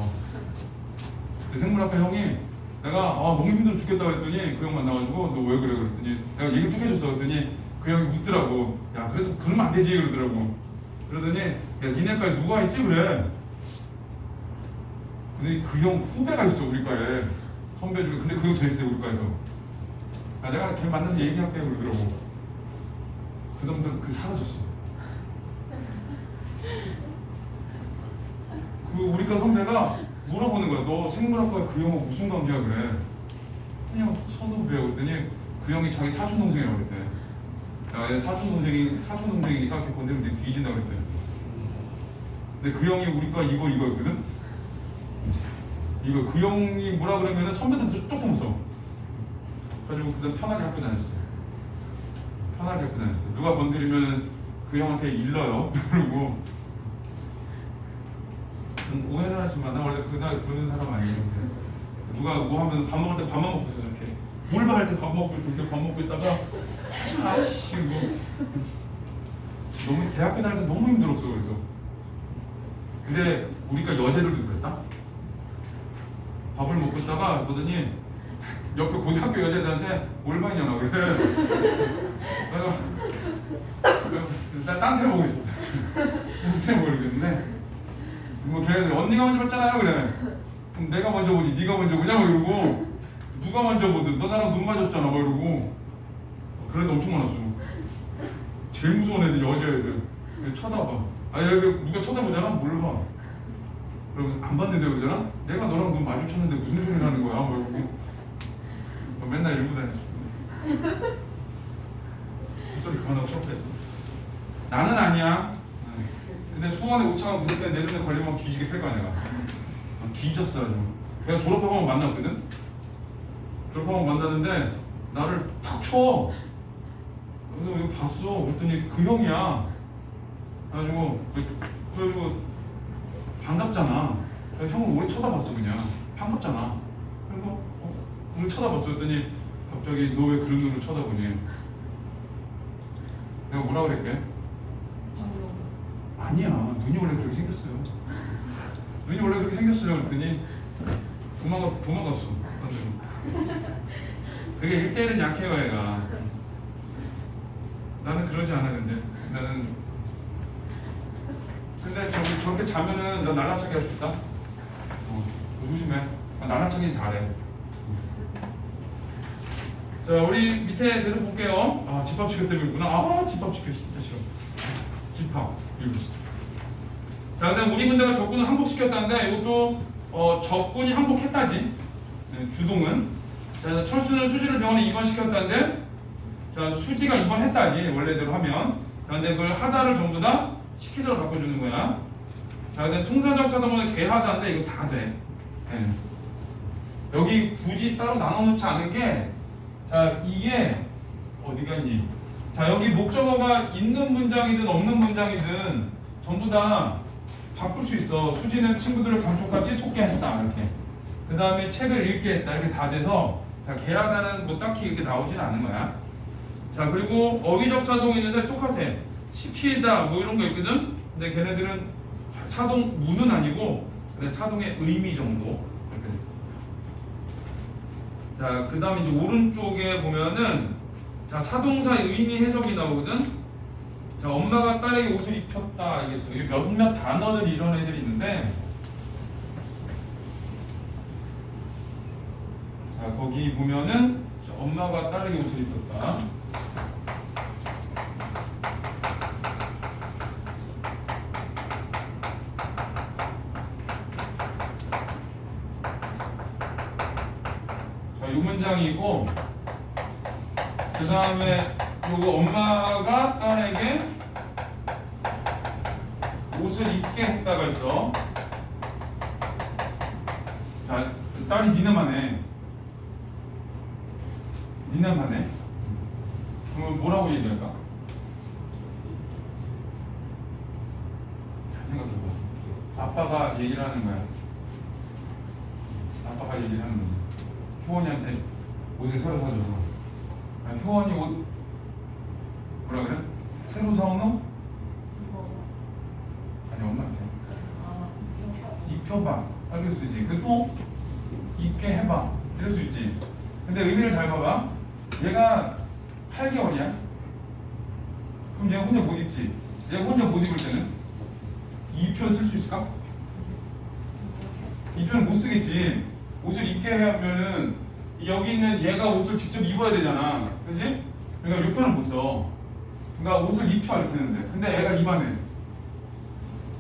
그 생물학과 형이 내가 너무 힘들어 죽겠다 그랬더니 그 형 만나가지고 너 왜 그래 그랬더니 내가 얘기를 쭉 해줬어. 그랬더니 그 형이 웃더라고. 야 그래도 그러면 안 되지 그러더라고. 그러더니 야 니네과에 누가 있지 그래. 근데 그 형 후배가 있어 우리 과에 선배 중에. 근데 그 형 제일 세 우리 과에서. 야 내가 걔 만나서 얘기할게 그러더라고. 그 놈들 그 사라졌어. 그 우리과 선배가 물어보는 거야. 너 생물학과 그 형하고 무슨 관계야 그래. 그냥 선후배야 그랬더니 그 형이 자기 사촌 동생이라고 그랬대. 야 사촌 동생이니까 걔 건드리면 내 뒤진다 그랬대. 근데 그 형이 우리과 이거였거든. 이거 그 형이 뭐라 그러면은 선배들도 조금 써. 그래가지고 그다음 편하게 학교 다녔어. 편하게 학교 다녔어. 누가 건드리면 그 형한테 일러요. 그러고 오해를 하지 마. 나 원래 그런 사람 아니에요. 누가 뭐 하면 밥 먹을 때 밥만 먹고 있어 이렇게. 몰바 할 때 밥 먹고 이렇게 밥 먹고 있다가 아씨 뭐 너무 대학교 다닐 때 너무 힘들었어. 그래서 근데 우리가 여자들도 그랬다. 밥을 먹고 있다가 보더니 옆에 고등학교 여자애들한테 올바이냐나 그래. 내가 딴 데 보고 있었어. 딴 데 모르겠는데 뭐 걔네들 언니가 먼저 봤잖아요 그래. 그럼 내가 먼저 보지 네가 먼저 보냐 뭐 이러고 누가 먼저 보든 너 나랑 눈 맞았잖아 뭐 이러고. 그런 애들 엄청 많았어. 제일 무서운 애들 여자애들. 쳐다봐. 여기 누가 쳐다보잖아? 뭘 봐. 그러면 안 봤는데 그러잖아? 내가 너랑 눈 마주쳤는데 무슨 소리를 하는 거야? 뭐 이러고. 맨날 이러고 다녔어. 헛소리 그만하고 수업했어. 나는 아니야. 근데 수원에 오차가 그때 내 눈에 걸리면 뒤지게 팰 거야 내가. 뒤졌어 아주. 내가 졸업하고 만났거든? 졸업하고 만났는데 나를 탁 쳐. 그래서 이거 봤어. 그랬더니 그 형이야. 그래가지고 반갑잖아. 그래서 형을 오래 쳐다봤어 그냥. 반갑잖아. 그래서 오늘 쳐다봤어. 그랬더니 갑자기 너 왜 그런 눈으로 쳐다보니? 내가 뭐라 그랬게? 아니야. 눈이 원래 그렇게 생겼어요. 눈이 원래 그렇게 생겼어요. 그랬더니 도망갔어. 그게 1대1은 약해요 애가. 나는 그러지 않아. 근데 저렇게 자면은 너 날라차기 할 수 있다. 조심해. 날라차기 잘해. 자 우리 밑에 계속 볼게요. 집합시켜 때문에 있구나. 집합시켜 진짜 싫어. 집합 이거 진짜. 자 그다음 우리 군대가 적군을 항복시켰다는데 이것도 적군이 항복했다지. 네, 주동은. 자 철수는 수지를 병원에 입원시켰다는데 자 수지가 입원했다지 원래대로 하면. 그런데 그걸 하다를 전부 다 시키도록 바꿔주는 거야. 자 근데 통사적 사동은 개하다인데 이거 다 돼. 얘는. 여기 굳이 따로 나눠놓지 않은 게, 자 이게 어디 갔니? 자 여기 목적어가 있는 문장이든 없는 문장이든 전부 다 바꿀 수 있어. 수지는 친구들을 감쪽같이 속게했다 이렇게. 그 다음에 책을 읽게 했다 이렇게 다 돼서, 자 게라다는 뭐 딱히 이렇게 나오진 않은 거야. 자 그리고 어휘적 사동이 있는데 똑같아. 시키다 뭐 이런 거 있거든. 근데 걔네들은 사동 무는 아니고 근데 사동의 의미 정도. 이렇게. 자 그 다음에 이제 오른쪽에 보면은 자 사동사의 의미 해석이 나오거든. 자 엄마가 딸에게 옷을 입혔다 알겠어. 이게 몇몇 단어들 이런 애들이 있는데, 자 거기 보면은 자, 엄마가 딸에게 옷을 입혔다. 자 이 문장이고, 그 다음에 요거 엄마가 딸에게 옷을 입게 했다가 있어. 자 딸이 니네만 해. 니네만 해. 그럼 뭐라고 얘기할까? 잘 생각해봐. 아빠가 얘기를 하는 거야. 아빠가 얘기를 하는 거지. 효원이한테 옷을 새로 사줘서, 아니, 효원이 옷 뭐라 그래? 새로 사온 옷? 아니 엄마한테 입혀봐 이럴 수 있지. 그 또 입게 해봐 이럴 수 있지. 근데 의미를 잘 봐봐. 얘가 8개월이야. 그럼 얘가 혼자 못 입지. 얘가 혼자 못 입을 때는 이 편 쓸 수 있을까? 이 편은 못 쓰겠지. 옷을 입게 하면은 여기 있는 얘가 옷을 직접 입어야 되잖아. 그렇지? 그러니까 이 편은 못 써. 그러니까 옷을 입혀 이렇게 했는데, 근데 애가 이만해.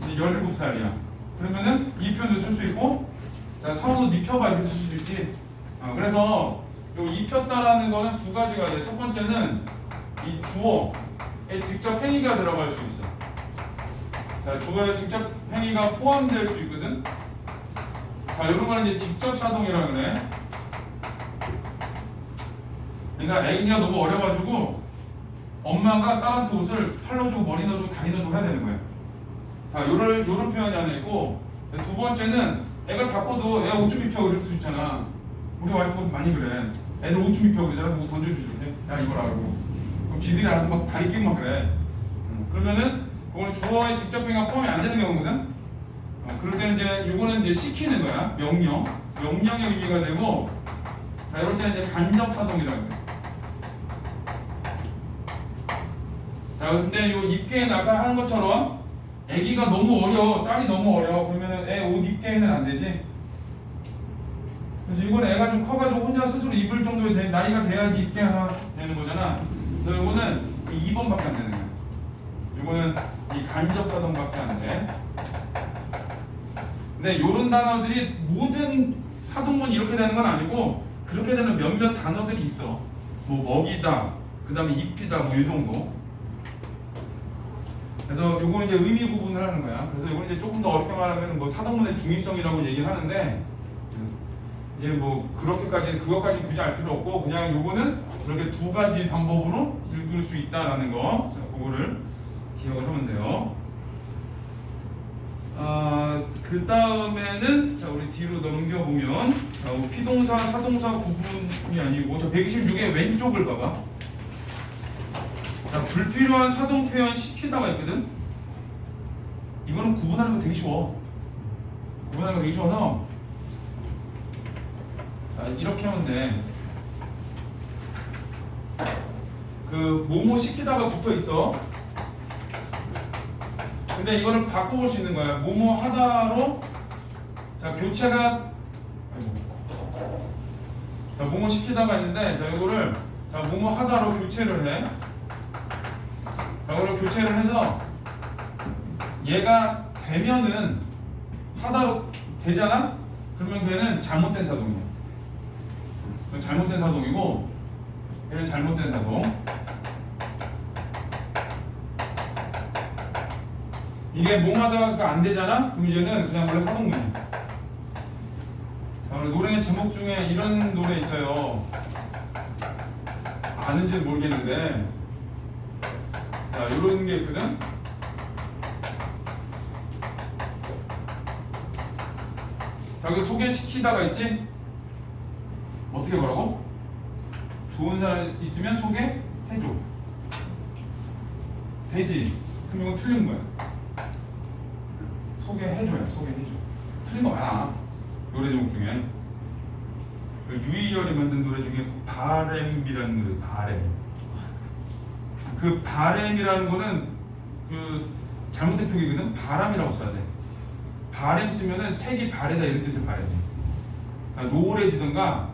이제 17살이야. 그러면은 이 편도 쓸 수 있고, 자 사온 옷 입혀봐 이렇게 쓸 수도 있지. 그래서 요 입혔다라는 거는 두 가지가 돼. 첫 번째는 이 주어에 직접 행위가 들어갈 수 있어. 자 주어에 직접 행위가 포함될 수 있거든. 자 이런 거는 이제 직접 사동이라 그래. 그러니까 애기가 너무 어려가지고 엄마가 딸한테 옷을 팔 넣어주고 머리 넣어주고 다리 넣어주고 해야 되는 거야. 자 요런 표현이 하나 있고, 두 번째는 애가 다 커도 애 옷 좀 입혀 그럴 수 있잖아. 우리 와이프도 많이 그래. 애들 옷 좀 입혀 그러잖아. 뭐 던져주지 이렇게. 야 입어라고. 그럼 지들이 알아서 막 다리 끼고 막 그래. 그러면은 그거는 주어에 직접 행위가 포함이 안 되는 경우거든. 그럴 때는 이제 요거는 이제 시키는 거야. 명령의 의미가 되고, 자 이럴 때는 이제 간접 사동이라고 해. 자 근데 요 입게는 아까 하는 것처럼 애기가 너무 어려, 딸이 너무 어려. 그러면은 애 옷 입게는 안 되지. 그래서 이거는 애가 좀 커가지고 혼자 스스로 입을 정도의 나이가 돼야지 입게 하나 되는 거잖아. 근데 이거는 2번밖에 안 되는 거야. 이거는 이 간접 사동밖에 안 돼. 근데 요런 단어들이 모든 사동문이 이렇게 되는 건 아니고, 그렇게 되는 몇몇 단어들이 있어. 뭐 먹이다, 그 다음에 입히다, 뭐 이 정도. 그래서 요거는 이제 의미 구분을 하는 거야. 그래서 요거는 이제 조금 더 어렵게 말하면 뭐 사동문의 중의성이라고 얘기를 하는데, 이제 뭐 그렇게까지 그것까지 굳이 알 필요 없고, 그냥 요거는 그렇게 두 가지 방법으로 읽을 수 있다라는 거. 자, 그거를 기억을 하면 돼요. 그 다음에는 자 우리 뒤로 넘겨보면, 자, 뭐 피동사, 사동사 구분이 아니고, 저 126의 왼쪽을 봐봐. 자 불필요한 사동 표현 시키다가 있거든. 이거는 구분하는 거 되게 쉬워. 구분하는 거 되게 쉬워서, 자 이렇게 하면 돼. 그 뭐뭐 시키다가 붙어 있어. 근데 이거를 바꿔볼 수 있는 거야. 뭐뭐 하다로, 자 교체가, 자 뭐뭐 시키다가 있는데, 자 이거를 자 뭐뭐 하다로 교체를 해. 자 이거를 교체를 해서 얘가 되면은 하다로 되잖아. 그러면 걔는 잘못된 사동이야. 잘못된 사동이고, 얘는 잘못된 사동. 이게 뭐하다가 안 되잖아? 그럼 얘는 그냥 원래 사동문이야. 노래 제목 중에 이런 노래 있어요. 아는지는 모르겠는데, 자, 이런 게 있거든. 자, 여기 소개시키다가 있지? 어떻게 뭐라고? 좋은 사람 있으면 소개해줘. 되지? 그럼 이건 틀린 거야. 소개해줘야 소개해줘. 틀린 거 많아. 노래 제목 중에. 그 유희열이 만든 노래 중에 바램이라는 노래, 바램. 그 바램이라는 거는 그 잘못된 표기거든. 바람이라고 써야 돼. 바램 쓰면은 색이 바래다 이런 뜻의 바램이. 그러니까 노래지던가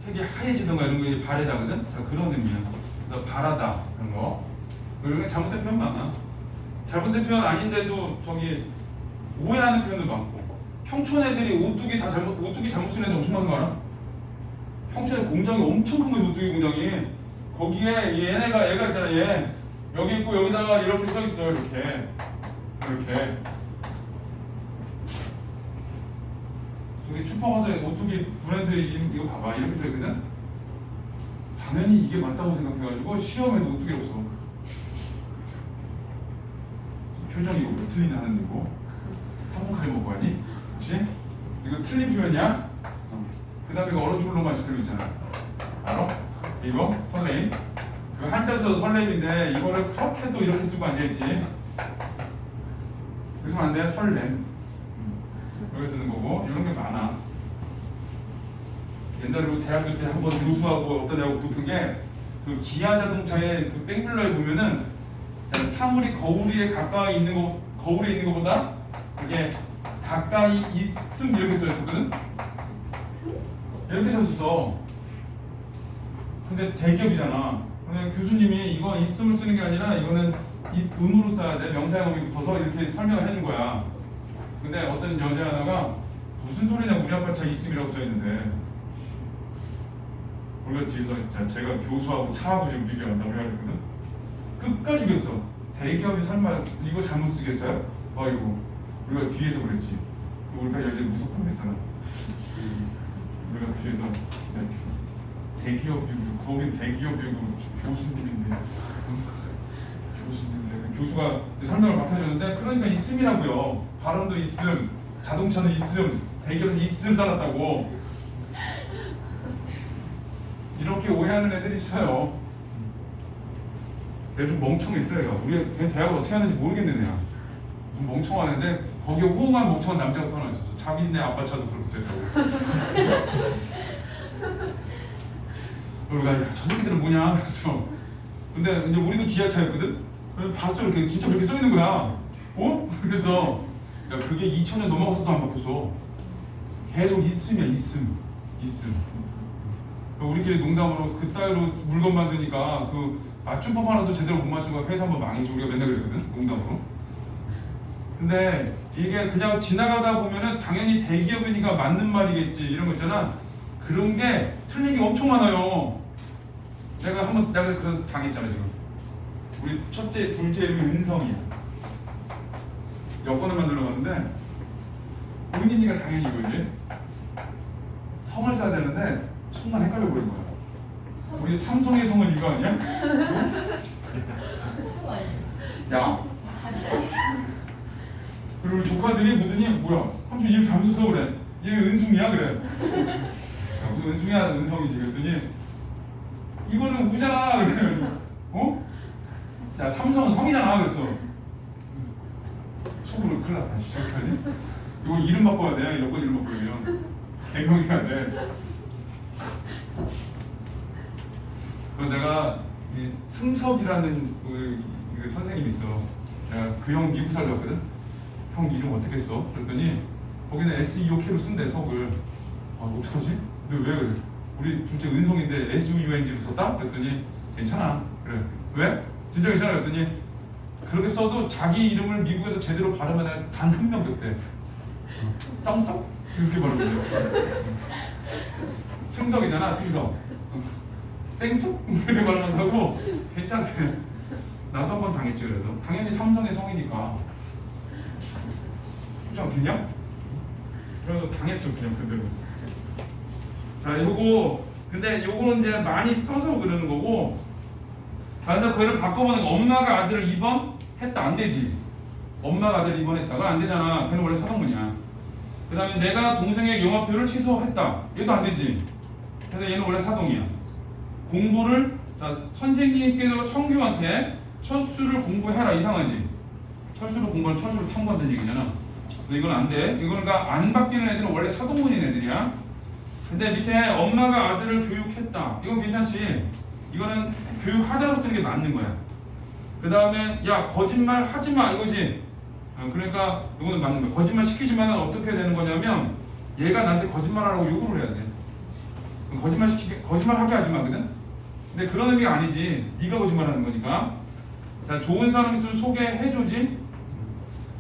색이 하얘지던가 이런 거 이제 바래다거든. 자, 그런 의미야. 그래서 바라다 그런 거. 그리고 잘못된 표현 많아. 잘못된 표현 아닌데도 저기 오해하는 표현도 많고. 평촌 애들이 오뚜기 잘못 쓰는 애들 엄청 많은 거 알아? 평촌에 공장이 엄청 큰 거지. 오뚜기 공장이. 거기에 얘가 있잖아. 얘 여기 있고 여기다가 이렇게 써 있어. 이렇게 저기 슈퍼 가서 오뚜기 브랜드 이거 봐봐. 이렇게 써 있거든. 당연히 이게 맞다고 생각해가지고 시험에도 오뚜기라고 써. 표정이 이거 왜 틀리나 하는 데고. 삼분칼이 먹고 하니? 혹시? 이거 틀린 표현이야? 그 다음에 이거 얼어 죽을 놈 아이스크림 있잖아. 알아? 이거 설레임. 그 한자로 써서 설레임인데 이거를 그렇게 또 이렇게 쓰고 앉아있지. 그래서 안 돼. 설렘. 여기 쓰는 거고. 이런 게 많아. 옛날에 대학교 때 한번 교수하고 어떤 애하고 붙은 게 그 기아 자동차의 그 백블러에 보면은 사물이 거울에 가까이 있는 거, 거울에 있는 것보다 이게 가까이 있음 이렇게 써 있었거든. 이렇게 썼어. 근데 대기업이잖아. 근데 교수님이 이거 있음을 쓰는 게 아니라 이거는 음으로 써야 돼. 명사형이 붙어서 이렇게 설명을 해준 거야. 근데 어떤 여자 하나가 무슨 소리냐 우리 아빠 차 있음이라고 써 있는데 우리가 뒤에서 제가 교수하고 차하고 지금 비교한다고 해가지거든. 끝까지 비겼어. 대기업이 설마 이거 잘못 쓰겠어요? 아이고 우리가 뒤에서 그랬지. 우리가 여제 무섭다고 그랬잖아. 우리가 뒤에서 대기업이고 거긴 대기업이고 교수님인데 교수님인데 교수가 설명을 막 해줬는데 그러니까 있음이라고요. 발음도 있음, 자동차는 있음, 대기업에서 있음 살았다고. 이렇게 오해하는 애들이 있어요. 내가 좀 멍청했어. 얘가 우리 그냥 대학을 어떻게 하는지 모르겠는 애야. 좀 멍청하는데 거기에 호응한 멍청한 남자가 또 하나 있었어. 자기네 아빠 차도 그렇게 썼다고. 우리가 저 새끼들은 뭐냐 그랬어. 근데 이제 우리도 기아차였거든. 그래서 봤어. 이렇게 진짜 그렇게 써 있는 거야. 어? 그래서 야, 그게 2000년 넘어가서도 안 바뀌었어. 계속 있음이야. 있음. 우리끼리 농담으로 그따위로 물건 만드니까 그 맞춤법 하나도 제대로 못 맞추고 회사 한번 망했지. 우리가 맨날 그랬거든. 농담으로. 근데 이게 그냥 지나가다 보면은 당연히 대기업이니까 맞는 말이겠지 이런 거 있잖아. 그런 게 틀린 게 엄청 많아요. 내가 그래서 당했잖아 지금. 우리 첫째, 둘째 이름이 은성이야. 여권을 만들러 갔는데 은인이가 당연히 이거지. 성을 써야 되는데 순간 헷갈려 버린 거야. 우리 삼성의 성은 이거 아니야? 야. 그리고 우리 조카들이 보더니 뭐야? 삼촌 이름 잘못 써서 그래. 얘 은숭이야 그래. 야, 우리 은숭이야 은성이지. 그랬더니 이거는 우잖아 그래. 어? 야 삼성은 성이잖아 그랬어. 속으로 큰일 났다. 어떡하지? 이거 이름 바꿔야 돼. 여권 이름 바꾸려면 개명해야 돼. 그래서 내가 이 승석이라는 그 선생님이 있어. 내가 그 형 미국 살다 왔거든. 형 이름 어떻게 써? 그랬더니 거기는 SEOK로 쓴대 석을. 아 어떡하지? 근데 왜 그래? 우리 둘째 은성인데 SUNG로 썼다? 그랬더니 괜찮아. 그래. 왜? 진짜 괜찮아. 그랬더니 그렇게 써도 자기 이름을 미국에서 제대로 발음하는 단 한 명도 없대. 쌍썩? 이렇게 발음해요. 승석이잖아. 승석. 생숙? 이렇게 말한다고? 괜찮대. 나도 한 번 당했지. 그래서 당연히 삼성의 성이니까 그렇지 않겠냐? 그래서 당했어 그냥 그대로. 자, 요거 근데 요거는 이제 많이 써서 그러는 거고. 자, 근데 그거를 바꿔보는 거. 엄마가 아들을 2번 했다 안 되지. 엄마가 아들 2번 했다가 안 되잖아. 걔는 원래 사동문이야. 그 다음에 내가 동생의 영화표를 취소했다. 얘도 안 되지. 그래서 얘는 원래 사동이야. 공부를 자, 선생님께서 성규한테 철수를 공부해라 이상하지. 철수를 공부하는 철수를 탐구한다는 얘기잖아. 근데 이건 안 돼. 이거는 그러니까 안 바뀌는 애들은 원래 사동문인 애들이야. 근데 밑에 엄마가 아들을 교육했다. 이건 괜찮지. 이거는 교육하다로 쓰는 게 맞는 거야. 그 다음에 야 거짓말 하지 마 이거지. 그러니까 이거는 맞는 거야. 거짓말 시키지만 어떻게 되는 거냐면 얘가 나한테 거짓말하라고 요구를 해야 돼. 거짓말하게 하지 마거든. 근데 그런 의미가 아니지. 네가 거짓말하는 거니까. 자, 좋은 사람 있으면 소개해줘지.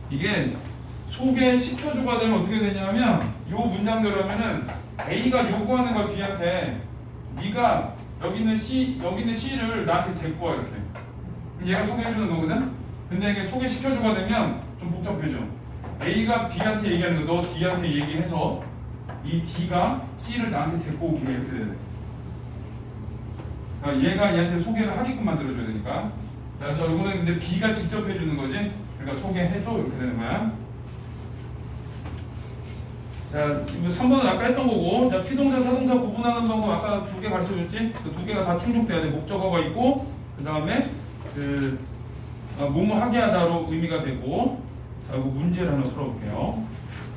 이게 소개시켜줘가 되면 어떻게 되냐면 요 문장대로 하면은 A가 요구하는 걸 B한테 네가 여기 있는 C를 나한테 데리고 와 이렇게. 얘가 소개해주는 거거든. 근데 이게 소개시켜줘가 되면 좀 복잡해져. A가 B한테 얘기하는 거 너 D한테 얘기해서 이 D가 C를 나한테 데리고 오게 이렇게 돼야 돼. 그러니까 얘가 얘한테 소개를 하게끔 만들어줘야 되니까. 그래서 이거는 근데 B가 직접 해주는 거지. 그러니까 소개해줘 이렇게 되는 거야. 자, 이거 3번은 아까 했던 거고. 자, 피동사, 사동사 구분하는 방법 아까 2개 가르쳐줬지. 그 2개가 다 충족돼야 돼. 목적어가 있고, 그 다음에 뭐뭐 하게 하다로 의미가 되고. 자, 이거 문제를 하나 풀어볼게요.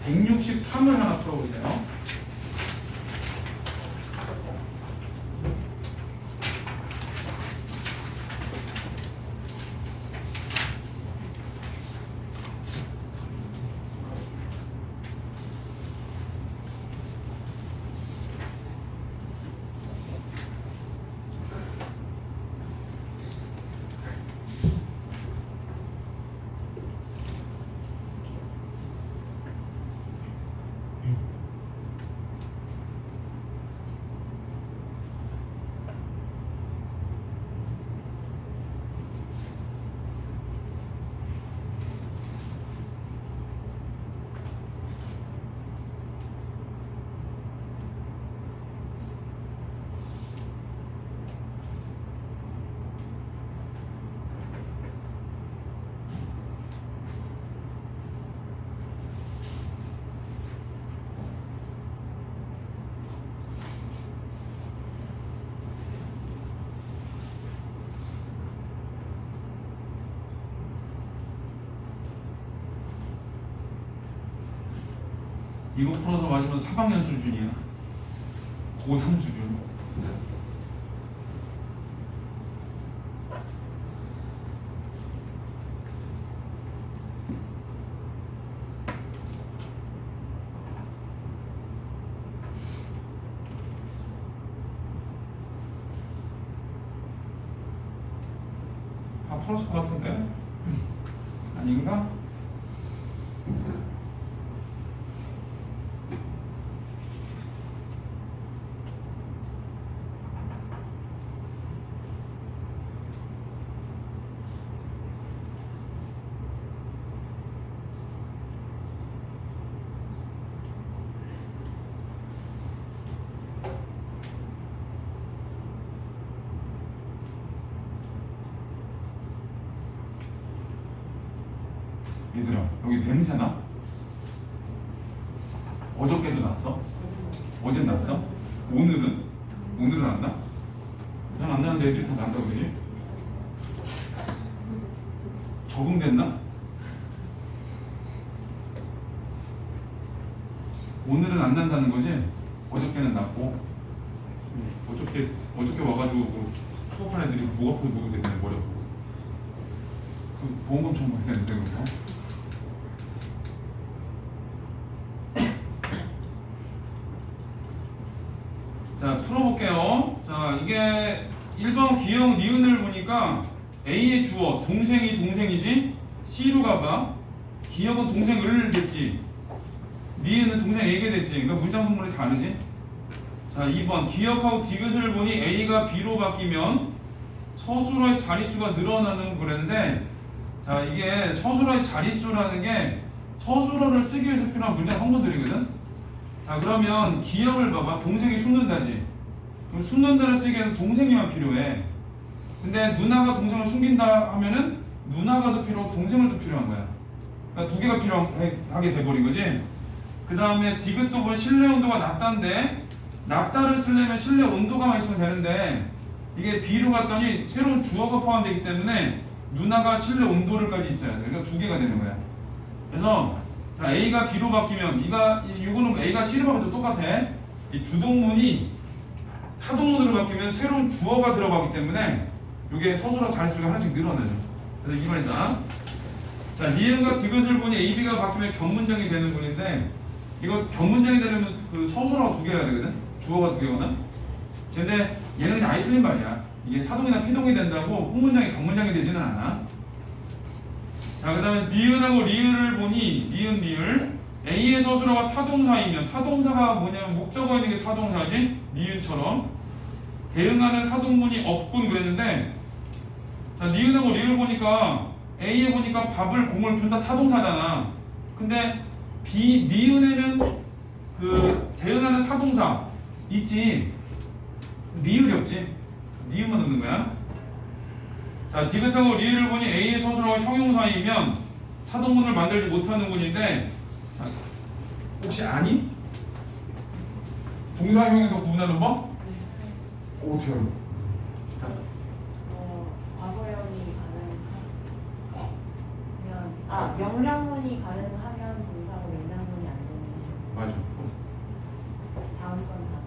163을 하나 풀어보세요. 이거 풀어서 맞으면 4학년 수준이야. 고3 수준. 다 풀었을 것 같은데? 아닌가? 얘들아, 여기 냄새나? 어저께도 났어? 어젠 났어? 오늘은? 오늘은 안 나? 난 안 나는데 애들이 다 난다고 그러지? 적응됐나? 오늘은 안 난다는 거지? 어저께는 났고 어저께 와가지고 그 수업한 애들이 목 아프고 목이 되네 머리 아프고 그 보험금 청구해야 되는데 그거 자, 풀어볼게요. 자, 이게 1번 기억 니은을 보니까 A의 주어, 동생이 동생이지? C로 가봐. 기억은 동생을 됐지? 니은은 동생에게 됐지? 그러니까 문장 성분이 다르지? 자, 2번 기억하고 디귿을 보니 A가 B로 바뀌면 서술어의 자릿수가 늘어나는 그랬는데 자, 이게 서술어의 자릿수라는 게 서술어를 쓰기 위해서 필요한 문장 성분들이거든? 자 그러면 기형을 봐봐. 동생이 숨는다지. 그럼 숨는다를 쓰기 위해서 동생이만 필요해. 근데 누나가 동생을 숨긴다 하면은 누나가 더 필요하고 동생을 더 필요한 거야. 그러니까 두 개가 필요하게 돼버린 거지. 그 다음에 디귿도 실내 온도가 낮다인데 낮다를 쓰려면 실내 온도가만 있으면 되는데 이게 B로 갔더니 새로운 주어가 포함되기 때문에 누나가 실내 온도를까지 있어야 돼. 그러니까 두 개가 되는 거야. 그래서 자, A가 B로 바뀌면 이거는 A가 C로 바뀌어도 똑같아. 이 주동문이 사동문으로 바뀌면 새로운 주어가 들어가기 때문에 이게 서술어 자릿수가 하나씩 늘어나죠. 그래서 이 말이다. 자, 니은과 디귿을 보니 AB가 바뀌면 견문장이 되는 분인데 이거 견문장이 되려면 그 서술어가 두 개가 되거든. 주어가 두 개거나. 근데 얘는 그냥 아예 틀린 말이야. 이게 사동이나 피동이 된다고 홍문장이 견문장이 되지는 않아. 자, 그 다음에 니은하고 리을을 보니 니은 리을 A의 서술어가 타동사이면 타동사가 뭐냐면 목적어 있는 게 타동사지. 니은처럼 대응하는 사동문이 없군 그랬는데 자, 니은하고 리을 보니까 A에 보니까 밥을 공을 둘 다 타동사잖아. 근데 니은에는 그 대응하는 사동사 있지. 리을이 없지. 니은만 넣는 거야. 자, 디귿하고 리을을 보니 A의 서술어가 형용사이면 사동문을 만들지 못하는 분인데 혹시 아니? 동사 형용사 구분하는 법? 어떻게 알아? 과거형이 가능하면 명령문이 가능하면 동사고 명령문이 안 되는 맞아. 다음 건 다.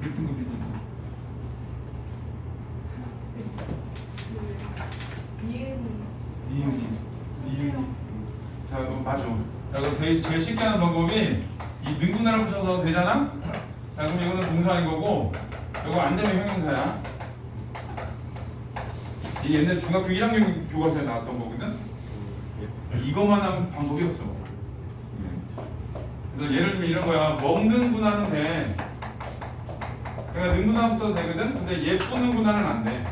1등급이잖아. 니은이. 자, 맞아. 자, 그럼 제일 쉽게 하는 방법이 이 능분할을 붙여서 되잖아? 자, 그럼 이거는 동사인 거고, 이거 안 되면 형용사야. 이 옛날 중학교 1학년 교과서에 나왔던 거거든? 이것만 하면 방법이 없어. 그래서 예를 들면 이런 거야. 먹는 분할은 돼. 그러니까 능분할부터 되거든? 근데 예쁘는 분할은 안 돼.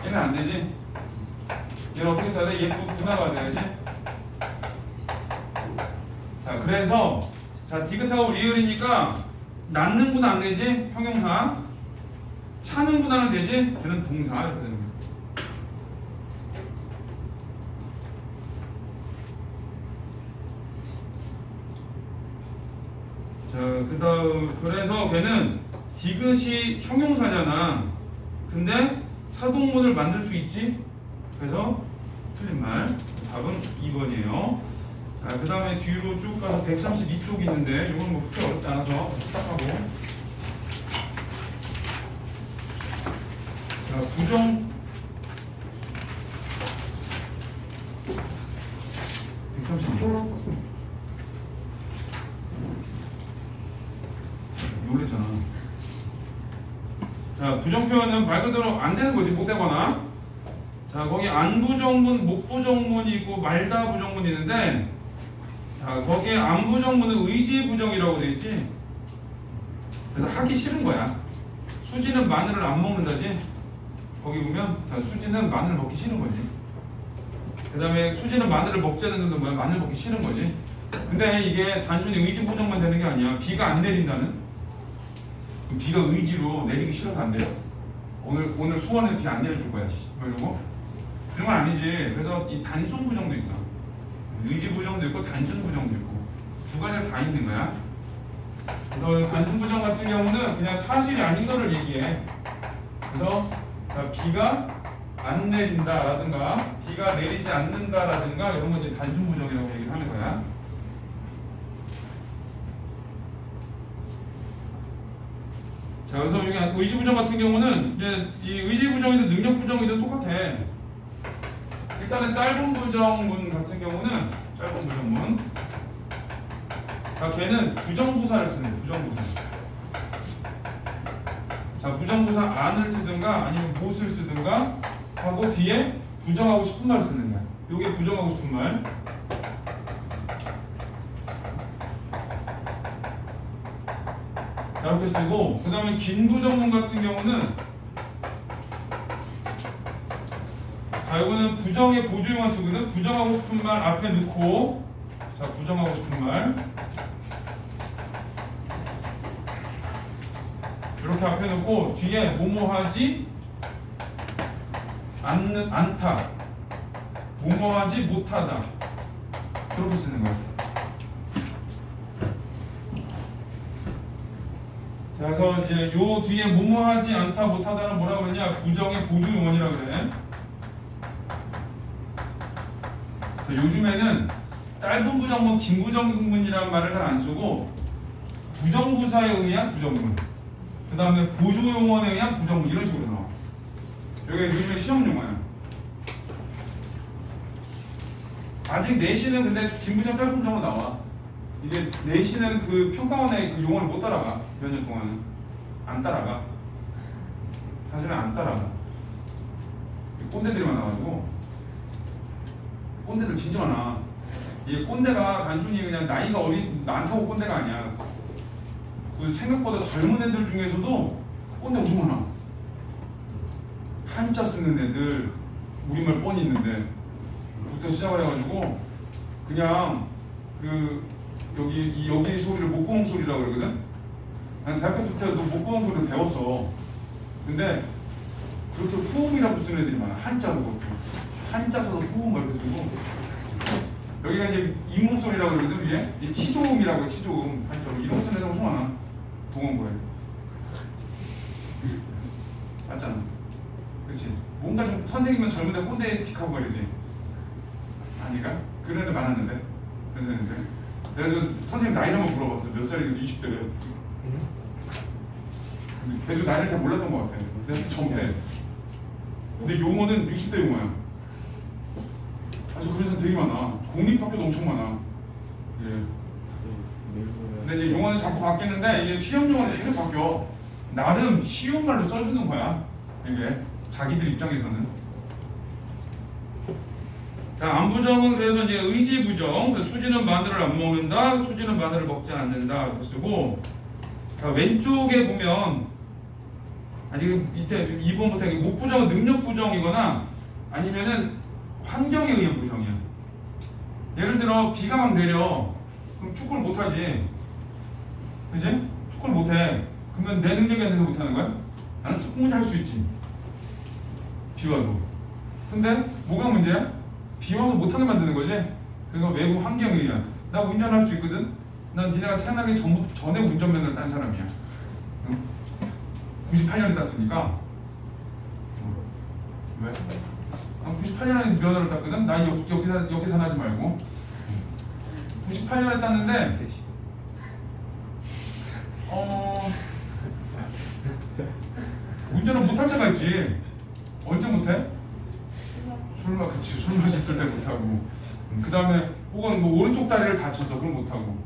얘는 안 되지? 얘는 어떻게 써야 돼? 예쁘 분할가 돼야지? 자, 그래서 자, 디귿하고 리을이니까 낳는 분할 안 되지? 형용사. 차는 분할은 되지? 걔는 동사. 이렇게 되는 거야. 자, 그래서 걔는 디귿이 형용사잖아. 근데 사동문을 만들 수 있지? 그래서 틀린 말. 답은 2번이에요. 자, 그 다음에 뒤로 쭉 가서 132쪽이 있는데 이건 뭐 그렇게 어렵지 않아서 시작하고. 자, 부정 132. 놀랬잖아. 자, 부정표현은 말 그대로 안 되는 거지. 못 되거나. 자, 거기 안부정문, 목부정문이 있고 말다 부정문이 있는데 자, 거기에 안부정문은 의지부정이라고 돼 있지. 그래서 하기 싫은 거야. 수지는 마늘을 안 먹는다지. 거기 보면 자, 수지는 마늘을 먹기 싫은 거지. 그 다음에 수지는 마늘을 먹지 않는 건 뭐야? 마늘 먹기 싫은 거지. 근데 이게 단순히 의지부정만 되는 게 아니야. 비가 안 내린다는. 비가 의지로 내리기 싫어서 안 돼요? 오늘 수원에 비 안 내려줄 거야. 뭐 이런 거? 그런 건 아니지. 그래서 이 단순 부정도 있어. 의지 부정도 있고 단순 부정도 있고 두 가지가 다 있는 거야. 그래서 단순 부정 같은 경우는 그냥 사실이 아닌 거를 얘기해. 그래서 비가 안 내린다라든가 비가 내리지 않는다라든가 이런 건 이제 단순 부정이라고 얘기를 하는 거야. 자, 그래서 여기 의지부정 같은 경우는 이제 이 의지부정이든 능력부정이든 똑같아. 일단은 짧은 부정문 같은 경우는 짧은 부정문. 자, 걔는 부정부사를 쓰는 거야. 부정부사. 자, 부정부사 안을 쓰든가 아니면 못을 쓰든가 하고 뒤에 부정하고 싶은 말을 쓰는 거야. 요게 부정하고 싶은 말. 이렇게 쓰고, 그 다음에 긴 부정문 같은 경우는 자, 이거는 부정의 보조용한 쓰거든. 부정하고 싶은 말 앞에 넣고, 자, 부정하고 싶은 말 이렇게 앞에 넣고 뒤에 뭐뭐하지 않다, 뭐뭐하지 못하다 그렇게 쓰는 거야. 자, 그래서 이제 요 뒤에 뭐뭐하지 않다 못하다는 뭐라고 그러냐, 부정의 보조용언이라고 그래. 자, 요즘에는 짧은 부정문, 긴 부정문이라는 말을 잘 안 쓰고 부정부사에 의한 부정문, 그 다음에 보조용언에 의한 부정문 이런 식으로 나와. 여기가 요즘에 시험 용어야. 아직 내신은 근데 긴 부정, 짧은 부정으로 나와. 이게 내신은 그 평가원의 그 용어를 못 따라가. 몇 년 동안은 안 따라가. 사실은 안 따라가. 꼰대들이 많아가지고. 꼰대들 진짜 많아. 이게 꼰대가 단순히 그냥 나이가 많다고 꼰대가 아니야. 그 생각보다 젊은 애들 중에서도 꼰대 엄청 많아. 한자 쓰는 애들, 우리말 뻔히 있는데 부터 시작을 해가지고 그냥 그 여기 소리를 목구멍 소리라고 그러거든. 난 대학교 때도 목구멍 소리를 배웠어. 근데 그렇게 후음이라고 쓰는 애들이 많아. 한자로 그렇게. 한자 써서 후음 이렇게 쓰고, 여기가 이제 이문 소리라고 그러거든. 위에 이 치조음이라고 해. 치조음 한자로 이런 거 쓰는 애들 엄청 많아. 동원고에. 맞잖아. 그렇지. 뭔가 좀 선생님은 젊은데 꼰대 틱하고 말이지. 아니가? 그런 애들 많았는데. 그래서 선생님 나이를 한번 물어봤어. 몇 살이고 20대래. 근데 걔도 나이를 잘 몰랐던 것 같아. 그래서 정대. 근데 용어는 60대 용어야. 아주 그런 사람 되게 많아. 공립학교도 엄청 많아. 예. 근데 이제 용어는 자꾸 바뀌는데 이게 시험 용어는 계속 바뀌어. 나름 쉬운 말로 써주는 거야. 이게 자기들 입장에서는. 자, 안부정은 그래서 이제 의지부정. 수지는 마늘을 안 먹는다. 수지는 마늘을 먹지 않는다. 이렇게 쓰고. 자, 왼쪽에 보면 아직 이때 2번부터 목부정은 능력부정이거나 아니면은 환경에 의한 부정이야. 예를 들어 비가 막 내려. 그럼 축구를 못하지. 그지? 축구를 못해. 그러면 내 능력이 안 돼서 못하는 거야? 나는 축구는 할 수 있지. 비 와도. 근데 뭐가 문제야? 비 와서 못하게 만드는 거지. 그러니까 외부 환경에 의한. 나 운전할 수 있거든. 난 니네가 태어나기 전에 운전면허를 딴 사람이야. 응? 98년에 땄으니까. 왜? 난 98년에 면허를 땄거든. 나 여기 산하지 말고. 98년에 땄는데 운전을 못할 때가 있지. 언제 못해? 술 마셨을 때 못하고. 그 다음에 혹은 뭐 오른쪽 다리를 다쳐서 그걸 못하고.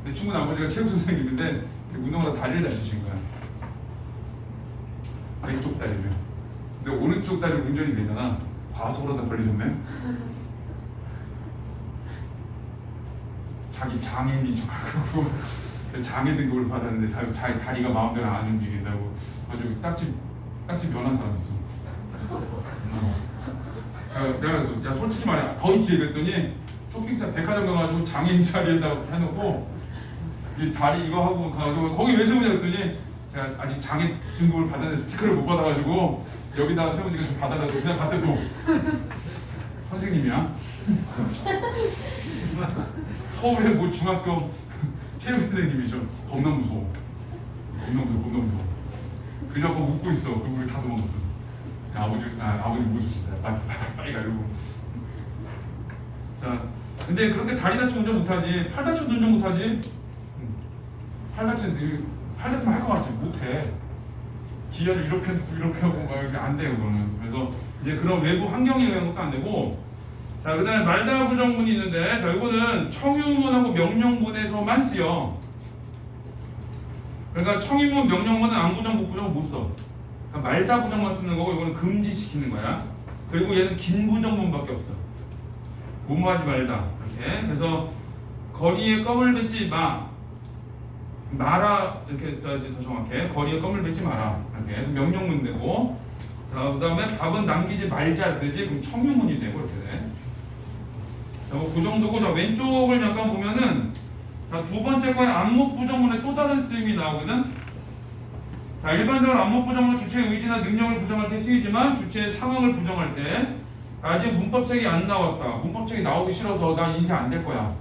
내 친구는 아버지가 체육 선생님인데 운동하다 다리를 다치신 거야. 왼쪽 다리를. 근데 오른쪽 다리 운전이 되잖아. 과속으로 다 걸리셨네. 자기 장애인인 척하고 장애 등급을 받았는데 자기 다리가 마음대로 안 움직인다고. 아주 딱지 면한 사람 있어. 내가 그래서 야 솔직히 말해 더 있지 그랬더니 쇼핑센터 백화점 가가지고 장애인 자리에다 해놓고 이 다리 이거 하고 가가지고 거기 왜 세우냐 그랬더니 제가 아직 장애 등급을 받았는데 스티커를 못 받아가지고 여기다가 세우니까 좀 받아가지고 그냥 갔대도 선생님이야. 서울의 뭐 중학교 체육 선생님이죠. 겁나 무서워. 그래서 웃고 있어. 그걸 다 도망갔어. 아버지 모습 빨리 가려고. 자, 근데 그렇게 다리 다치면 운전 못하지. 팔 다치면 운전 못하지. 팔 다치면 할 것 같지 못해. 기어를 이렇게 하고 막 안 돼요 그거는. 그래서 이제 그런 외부 환경에 의한 것도 안 되고. 자, 그다음에 말다 부정문이 있는데, 자, 이거는 청유문하고 명령문에서만 쓰여. 그러니까 청유문, 명령문은 안부정, 복부정 못 써. 그러니까 말다 부정만 쓰는 거고, 이거는 금지시키는 거야. 그리고 얘는 긴 부정문밖에 없어. 뭐뭐하지 말다. 이렇게. 그래서 거리에 껌을 뱉지 마라 이렇게 써야지 더 정확해. 거리에 껌을 뱉지 마라. 이렇게 명령문 되고. 자, 그다음에 밥은 남기지 말자 되지. 그럼 청유문이 되고 이렇게 돼. 자, 그 정도고. 자, 왼쪽을 약간 보면은 자, 두 번째 거에 안목 부정문에 또 다른 쓰임이 나오거든. 자, 일반적으로 안목 부정문은 주체의 의지나 능력을 부정할 때 쓰이지만 주체의 상황을 부정할 때 아직 문법책이 안 나왔다. 문법책이 나오기 싫어서 나 인쇄 안 될 거야.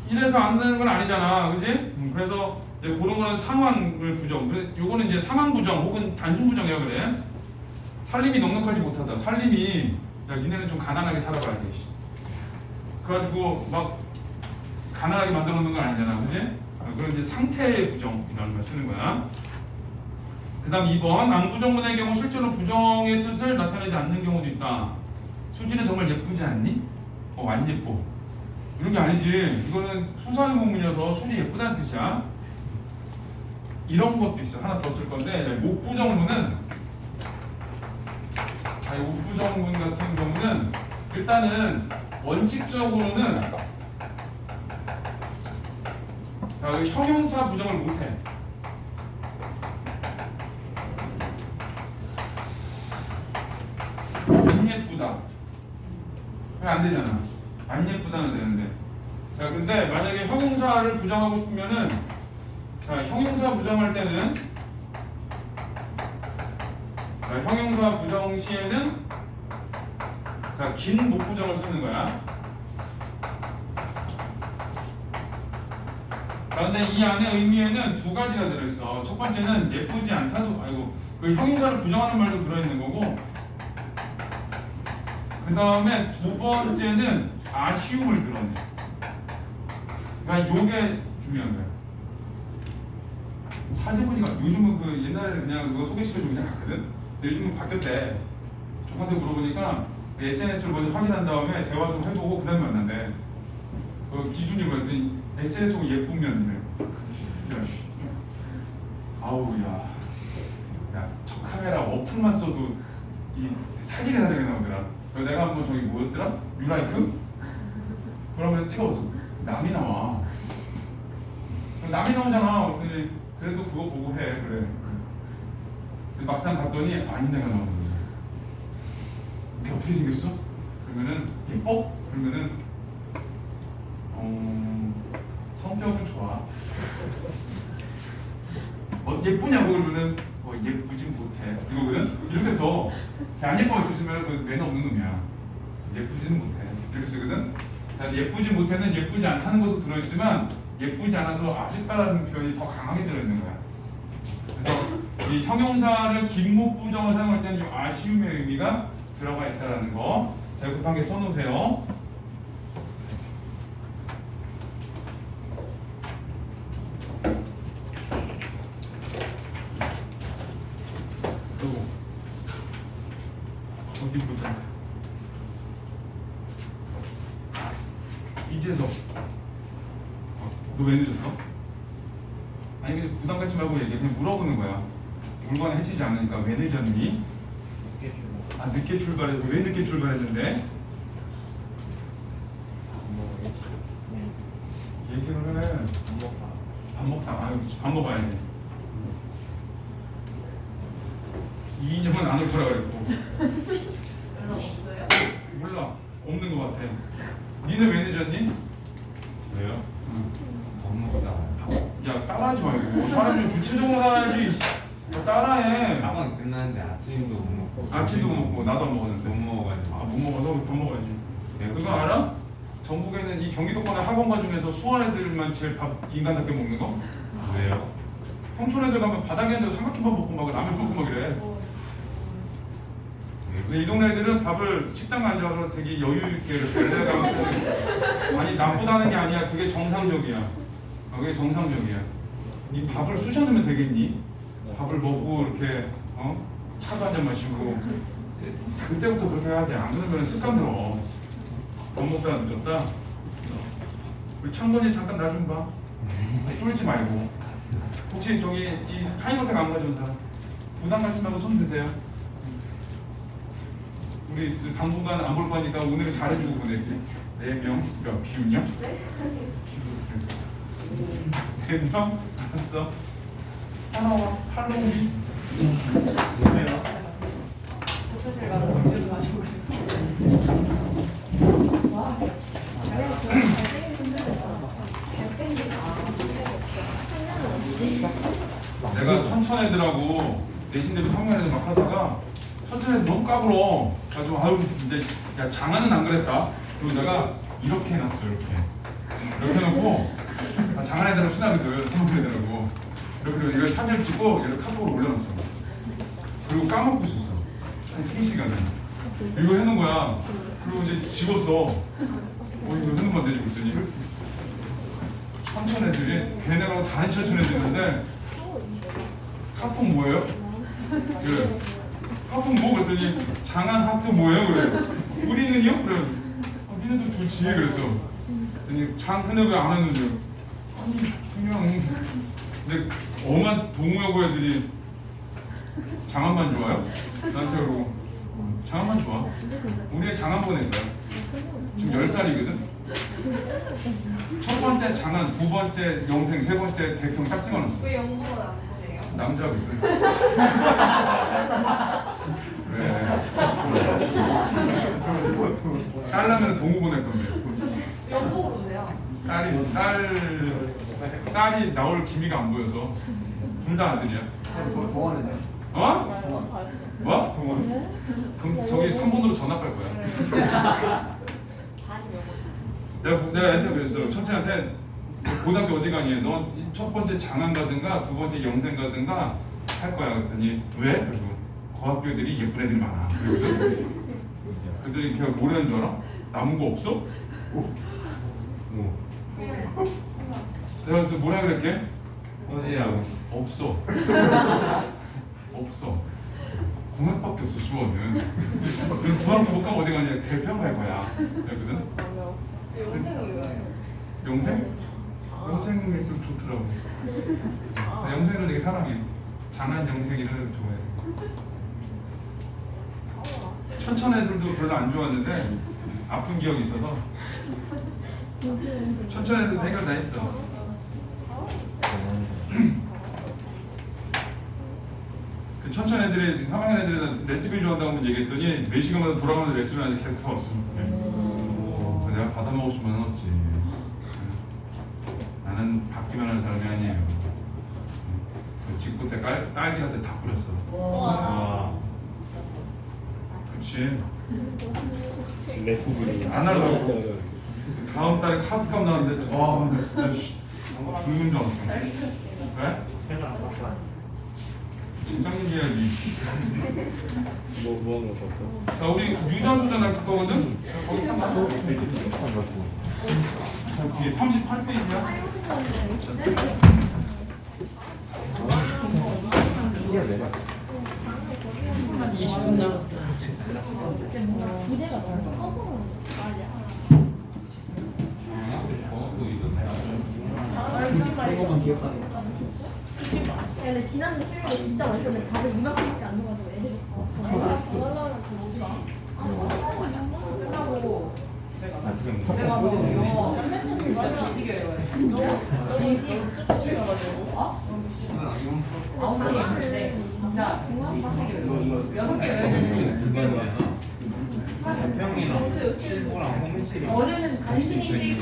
이래서 안 되는 건 아니잖아, 그지? 그래서 이제 그런 거는 상황을 부정. 그래, 요거는 이제 상황 부정 혹은 단순 부정이야 그래. 살림이 넉넉하지 못하다. 살림이 야 니네는 좀 가난하게 살아봐야 돼. 그래가지고 막 가난하게 만들어 놓는 건 아니잖아, 그지? 그런 이제 상태의 부정이라는 걸 쓰는 거야. 그다음 2번 앙부정문의 경우 실제로 부정의 뜻을 나타내지 않는 경우도 있다. 수지는 정말 예쁘지 않니? 안 예뻐. 이런 게 아니지. 이거는 수사의문문이어서 수지 예쁘다는 뜻이야. 이런 것도 있어. 하나 더 쓸 건데 목부정문은 목부정문 같은 경우는 일단은 원칙적으로는 형용사 부정을 못해. 안 예쁘다. 안 되잖아. 안 예쁘다는 되는데. 자, 근데 만약에 형용사를 부정하고 싶으면은 자, 형용사 부정할 때는 자, 형용사 부정 시에는 자, 긴 목부정을 쓰는 거야. 그런데 이 안에 의미에는 두 가지가 들어있어. 첫 번째는 예쁘지 않다도 그 형용사를 부정하는 말도 들어있는 거고, 그 다음에 두 번째는 아쉬움을 드러내. 그러니까 요게 중요한 거야. 사실 보니까 요즘은 그 옛날에 그냥 그거 소개시켜주고 생각하거든. 근데 요즘은 바뀌었대. 조카한테 물어보니까 SNS를 먼저 확인한 다음에 대화 좀 해보고 그 다음에 만난대. 그 기준이 뭐였더니 SNS 보고 예쁘면 아우 야 저 카메라 어플만 써도 이 사진이 다르게 나오더라. 그래서 내가 한번 저기 뭐였더라? 유라이크? 그러면 찍어서 남이 나와. 남이 나오잖아. 그랬더니 그래도 그거 보고 해. 그래. 막상 갔더니 아닌 애가 나오는 거야. 걔 어떻게 생겼어? 그러면은 예뻐? 그러면은 성격은 좋아. 예쁘냐고 그러면은 예쁘진 못해. 이거거든? 이렇게 써. 안 예뻐 이렇게 쓰면 그 매너 없는 놈이야. 예쁘지는 못해. 이렇게 쓰거든? 예쁘지 못해는 예쁘지 않다는 것도 들어있지만 예쁘지 않아서 아쉽다라는 표현이 더 강하게 들어있는 거야. 그래서 이 형용사를 긴목 부정을 사용할 때는 이 아쉬움의 의미가 들어가 있다라는 거. 자, 급한 게 써놓으세요. 어디 보자. 이재석. 너 왜 늦었어? 아니 근데 부담 갖지 말고 얘기해. 그냥 물어보는 거야. 물건에 해치지 않으니까 왜 늦었니? 늦게 출발해서 왜 늦게 출발했는데? 얘기를 해. 밥 먹다. 밥 먹어야지. 이인형은 안 올 거라 그랬고. 없어요? 몰라. 없는 것 같아. 니는 왜 늦었니? 왜요? 밥 먹다. 야 따라하지 말고. 사람이 주체적으로 살아야지. 따라해. 학원 끝났는데 아침도 못 먹고. 아침도 못 먹고 나도 안 먹었는데. 못 먹어가지고. 못 먹어서 더 먹어야지. 그거 알아? 전국에는 이 경기도권의 학원가 중에서 수원 애들만 제일 밥 인간답게 먹는 거? 왜요? 평촌 애들 가면 바닥에 앉아서 삼각김밥 먹고 막 라면 먹고 막 이래. 근데 이 동네 애들은 밥을 식당 앉아서 되게 여유 있게 이렇게 내가 아니 나쁘다는 게 아니야. 그게 정상적이야. 그게 정상적이야. 이 밥을 쑤셔 넣으면 되겠니? 밥을 먹고 이렇게 차도 한 잔 마시고 그때부터 그렇게 해야 돼. 안 그러면 습관 들어. 밥 먹다가 늦었다. 우리 창건이 잠깐 나 좀 봐. 쫄지 말고. 혹시 저기 이 타이머택 안 가져온 사람 부담 갖지 말고 손 드세요. 우리 당분간 안 볼 거니까 오늘은 잘해주고 보낼게. 4명 비운요? 네? 4명? 알았어. 하나와 팔로우미. 독서실 가서 공부 가지고. 와, 내가 천천 애들하고 내신 대비 3년 애들 막 하다가 천천 애들 너무 까불어. 그래가지고 아유 이제 야 장안은 안 그랬다. 그리고 내가 이렇게 해놨어 이렇게 해놓고 장안 애들하고 친하거든 3년 애들하고 이렇게 이걸 사진을 찍고 이렇게 카톡으로 올려놨어. 그리고 까먹고 있었어 한 3시간을 이거 해놓은 거야. 그리고 이제 지웠어. 이거 핸드폰 내주고 있더니 천천 애들이 걔네랑 다른 천천 애들 있는데 카톡 뭐예요? 그래. 카톡 뭐? 그랬더니 장안 하트 뭐예요? 그래. 우리는요? 그래. 니네도 좋지 그랬어. 그랬더니 근데 왜 안 했는데? 아니 그냥 근데 엄한 동호여고 애들이 장안만 좋아요? 나한테 그러고 장안만 좋아. 우리 애 장안 보낼 거야. 지금 10살이거든? 첫 번째 장안, 두 번째 영생, 세 번째 대평 딱 찍어놨어. 왜 연구원 안 보내요? 남자거든. 그래. 딸라면 동우 보낼 건데. 연구 보세요. 딸이 나올 기미가 안 보여서 둘 다 아들이야. 동원이네. 어? 뭐? 그럼 저기 3번으로 전화 갈 거야. 내가 애한테 그랬어. 첫째한테 고등학교 어디 가니? 너 첫 번째 장안 가든가 두 번째 영생 가든가 할 거야. 그랬더니 왜? 그리고 그 학교들이 예쁜 애들이 많아. 그랬거든. 그랬더니 걔가 뭐라는 줄 알아? 남은 거 없어? 내가 그래서 뭐라 그랬게? 어디라고? 없어. 없어. 공학밖에 없어 수원은. 그럼 중학교 못 가면 어디 가냐? 대평 갈 거야. 그랬거든. 영생은 왜요? 영생? 영생이 좀 좋더라고. 나 영생을 되게 사랑해. 장안 영생 이런 애들 좋아해. 천천 애들도 별로 안 좋아하는데 아픈 기억이 있어서 천천 애들 해결 다 했어. 그 천천 애들이 3학년 애들이 레시피 좋아한다고 얘기했더니 몇 시간마다 돌아가면서 레시피 하면서 계속 사왔어. 내가 받아먹을 수만은 없지. 나는 받기만 하는 사람이 아니에요. 직구 때 딸기한테 다 뿌렸어. 와. 그렇지. 레슨비. 안 하려고. 다음 달에 카드값 나왔는데 와, 나 진짜 죽는 줄 알았어. 왜? 진작님 해야지. 뭐 하는 거 봤어? 자, 우리 유자수전 할 거거든? 거기 딱 맞춰. 뒤에 38페이지야. 뛰어내려. 20분 남았다. 기대가 너무 커서 이거만 기억하네. 근데 지난주 수요일에 진짜 맛있었는데 밥을 이만큼밖에 안 넣어가지고 애들이 끝나고 내가 뭐 이거 짬뽕 완전 어떻게 해요? 어? 9개 있는데 진짜 6개 외우는 대평이랑 실보랑 홍실이 어제는 간신히 세이고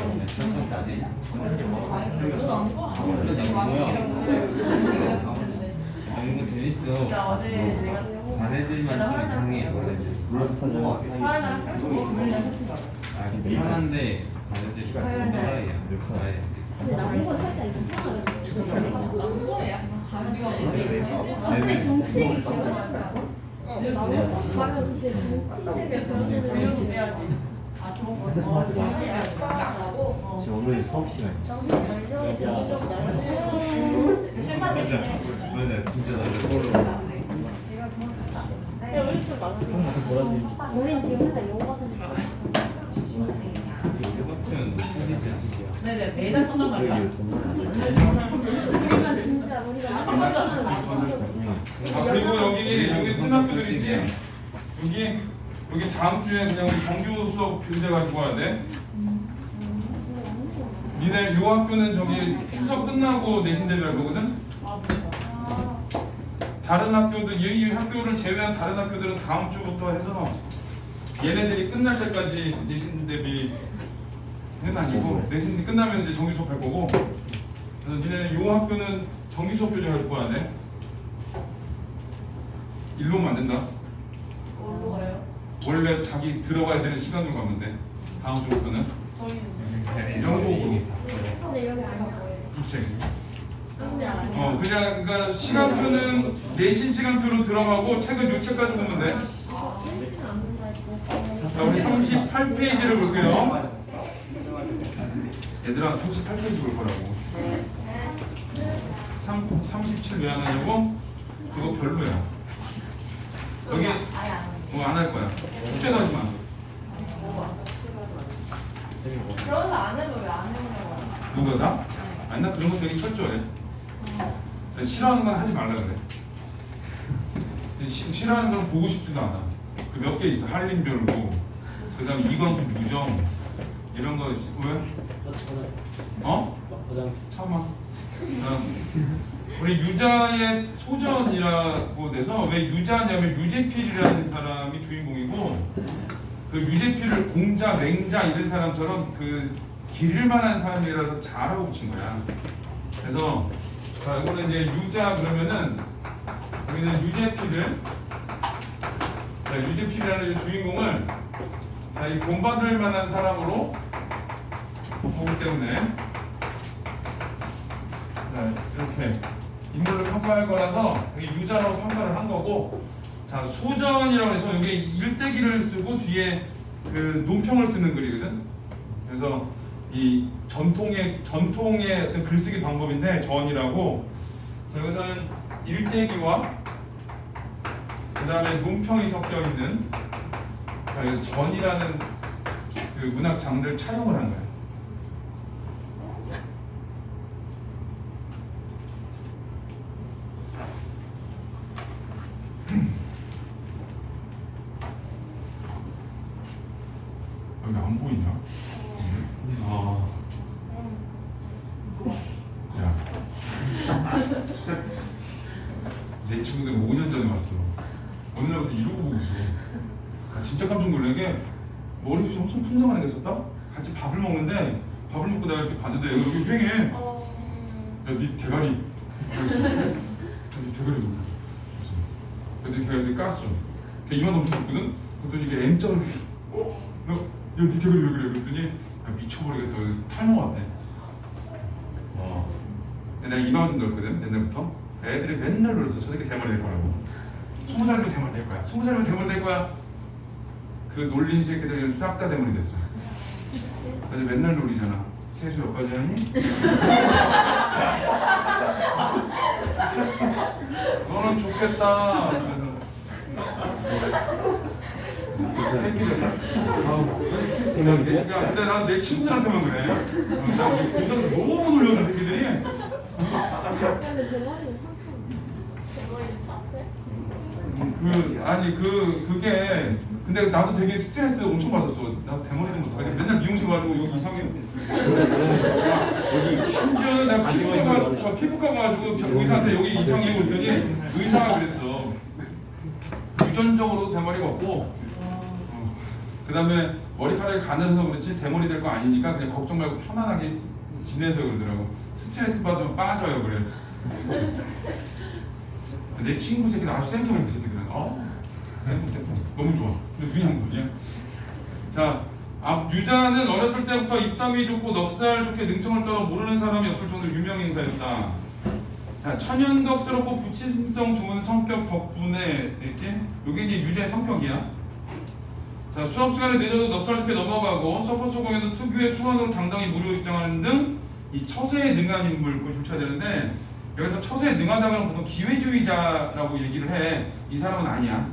너무 재밌어. 진짜 어제 내가 반애들만 좀 이상해. 화를 편한데 반애들이 너무 따라야. 근데 남은 건 살짝 이상하더라고. 갑자기 정치 얘기 기억나니까. 나는 가면 그때 정치 세계 변호사는 해야지. 아, 정말 안 하고. 지금 오늘 수업 시간. 맞아, 진짜 나를 우린 지금 살짝 영어 같은 똑같으면 편집이야. 네네, 매달 쏜단 말이야. 우리가 진짜 우리가 한 번도 아, 그리고 여기 스나프들이지. 여기 다음 주에 그냥 우리 정규 수업 교재 가지고 와야 돼. 니네 요 학교는 저기 추석 끝나고 내신 대비 할 거거든. 다른 학교들 이 학교를 제외한 다른 학교들은 다음 주부터 해서 얘네들이 끝날 때까지 내신 대비는 아니고 내신이 끝나면 이제 정기 수업할 거고. 그래서 니네는 이 학교는 정기 수업 교재 할 거야 돼. 일로 오면 안 된다. 뭘로 가요? 원래 자기 들어가야 되는 시간으로 가면 돼. 다음 주부터는 저희는 영국으로. 근데 여기 아니야. 그치. 근데 아니야. 그러니까 시간표는 내신 시간표로 들어가고 책은 요 책까지 보면 돼. 일찍은 안 된다 했고. 자, 우리 38페이지를 볼게요. 얘들아 38페이지 볼 거라고. 37 왜 안 하냐고? 그거 별로야. 여기 아예 안 하는 뭐 안 할 거야. 숙제도 하지 마. 그러면서 안 하면 왜 안 해보냐고 하는 누가 나? 아니 나 그런 거 되게 철저해. 싫어하는 건 하지 말라 그래. 싫어하는 건 보고 싶지도 않아. 그 몇 개 있어. 한림별로. 그다음 이광수 무정 이런 거 왜? 어? 참아. 우리 유자의 소전이라고 돼서 왜 유자냐면 유재필이라는 사람이 주인공이고 그 유재필을 공자, 맹자 이런 사람처럼 그 기를 만한 사람이라서 잘하고 붙인 거야. 그래서 자, 이거는 이제 유자 그러면은 여기는 유재필을 자, 유재필이라는 이 주인공을 자, 이 본받을 만한 사람으로 보기 때문에 자, 이렇게 인물을 평가할 거라서 유자라고 평가를 한 거고 자 소전이라고 해서 여기 일대기를 쓰고 뒤에 그 논평을 쓰는 글이거든. 그래서 이 전통의 어떤 글쓰기 방법인데 전이라고 자, 여기서는 일대기와 그 다음에 논평이 섞여 있는 자, 이 전이라는 그 문학 장르를 차용을 한 거예요. 여기 안 보이냐? 아, 야, 내 친구들 5년 전에 왔어. 어느 날부터 이러고 보고 있어. 아, 진짜 깜짝 놀란 게 머리숱이 엄청 풍성하게 됐었다. 같이 밥을 먹는데 밥을 먹고 내가 이렇게 봤는데 여기 휑해. 야, 네 대가리. 네 대가리 놓고. 근데 걔가 이렇게 깠어. 걔 이만 엄청 줬거든. 그랬더니 이게 M자로 이렇게. 너, 야, 네 대가리 왜 그래? 그랬더니 야, 미쳐버리겠다. 탈모 같대. 와. 근데 내가 이만큼 넓거든 옛날부터. 애들이 맨날 그랬어. 저 새끼 대머리 될 거라고. 20살이면 대머리 될 거야. 20살이면 대머리 될 거야. 그 놀린 새끼들이 싹 다 대머리 됐어. 그래서 맨날 놀리잖아. 세수 몇 가지 하니? 너는 좋겠다. 그래서 새끼들. 야, 근데 난 내 친구들한테만 그래. 나 고등학교 너무 놀려는 새끼들이. 근데 대머리는 상품. 대머리는 샤프? 아니 그게 근데 나도 되게 스트레스 엄청 받았어. 나 대머리도 못하게 맨날 미용실 가지고 여기 이상해. 여기 심지어 내가 피부과 가지고 의사한테 여기 이상해 그랬더니 의사가 그랬어. 유전적으로 대머리가 없고 그 다음에 머리카락이 가늘어서 그렇지 대머리 될 거 아니니까 그냥 걱정 말고 편안하게 지내서 그러더라고. 스트레스 받으면 빠져요 그래. 내 친구 새끼는 아주 센터를 그 새끼들은 센터 너무 좋아. 근데 눈이 한 번이야. 자, 유자는 어렸을 때부터 입담이 좋고 넉살 좋게 능청을 떠나 모르는 사람이 없을 정도로 유명 인사였다. 자, 천연덕스럽고 부침성 좋은 성격 덕분에 이게 이제 유자의 성격이야. 자, 수업 시간에 늦어도 넉살 좋게 넘어가고 서포 수공에도 특유의 수완으로 당당히 무료 입장하는 등 이 처세에 능한 인물 그걸 줄쳐야 되는데 여기서 처세에 능하다는 보통 기회주의자라고 얘기를 해. 이 사람은 아니야.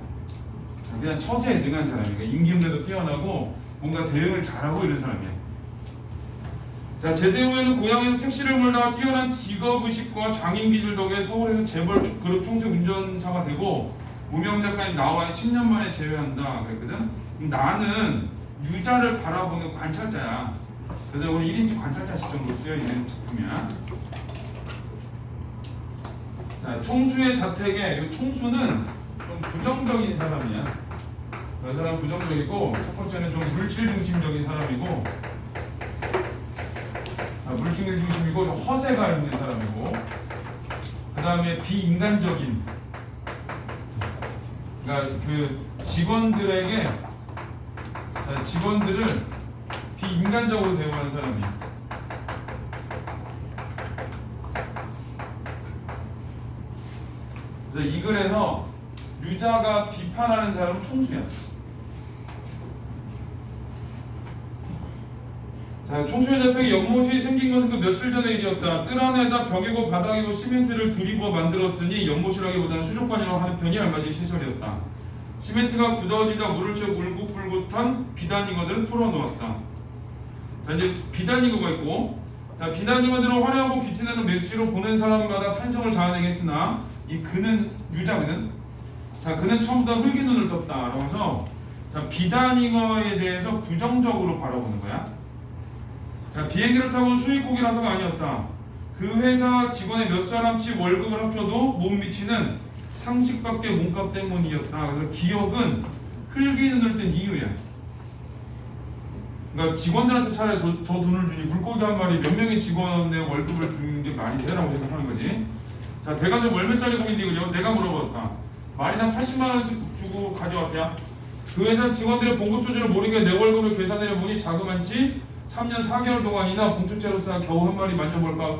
그냥 처세에 능한 사람이야. 임기응변도 뛰어나고 뭔가 대응을 잘하고 이런 사람이야. 자, 제대 후에는 고향에서 택시를 몰다가 뛰어난 직업의식과 장인기질 덕에 서울에서 재벌 그룹 총수 운전사가 되고 무명 작가인 나와의 10년 만에 재회한다 그랬거든. 나는 유자를 바라보는 관찰자야. 그래서 우리 1인칭 관찰자 시점으로 쓰여있는 작품이야. 자, 자, 총수의 자택에 이 총수는 좀 부정적인 사람이야. 그 사람 부정적이고 첫 번째는 좀 물질 중심적인 사람이고 물질 중심이고 좀 허세가 있는 사람이고 그 다음에 비인간적인 그러니까 그 직원들에게 직원들을 비인간적으로 대우하는 사람이야. 그래서 이 글에서 유자가 비판하는 사람은 총수야. 자, 총수의 자택에 연못이 생긴 것은 그 며칠 전의 일이었다. 뜰 안에다 벽이고 바닥이고 시멘트를 들이부어 만들었으니 연못이라기보다는 수족관이라고 하는 편이 알맞은 시설이었다. 시멘트가 굳어지자 물을 채워 울긋불긋한 비단잉어들을 풀어놓았다. 자, 이제 비단잉어가 있고, 자, 비단잉어들은 화려하고 귀티나는 맵시로 보는 사람마다 탄성을 자아내겠으나 이 그는 유자거든. 자, 그는 처음부터 흙인 눈을 떴다. 그러면서 자, 비단잉어에 대해서 부정적으로 바라보는 거야. 자, 비행기를 타고 수입국이라서가 아니었다. 그 회사 직원의 몇 사람치 월급을 합쳐도 못 미치는 상식밖에 몸값 때문이었다. 그래서 기업은 흙이 눈을 뜬 이유야. 그러니까 직원들한테 차라리 더 돈을 주니 물고기 한 마리 몇 명의 직원의 월급을 주는 게 말이 되라고 생각하는 거지. 자, 대관점 얼마짜리 고기인데 그죠? 내가 물어봤다. 마리당 80만 원 주고 가져왔냐? 그 회사 직원들의 봉급 수준을 모르게 내 월급을 계산해 보니 자그만치 3년 4개월 동안이나 봉투째로 쌓아 겨우 한 마리 만져볼까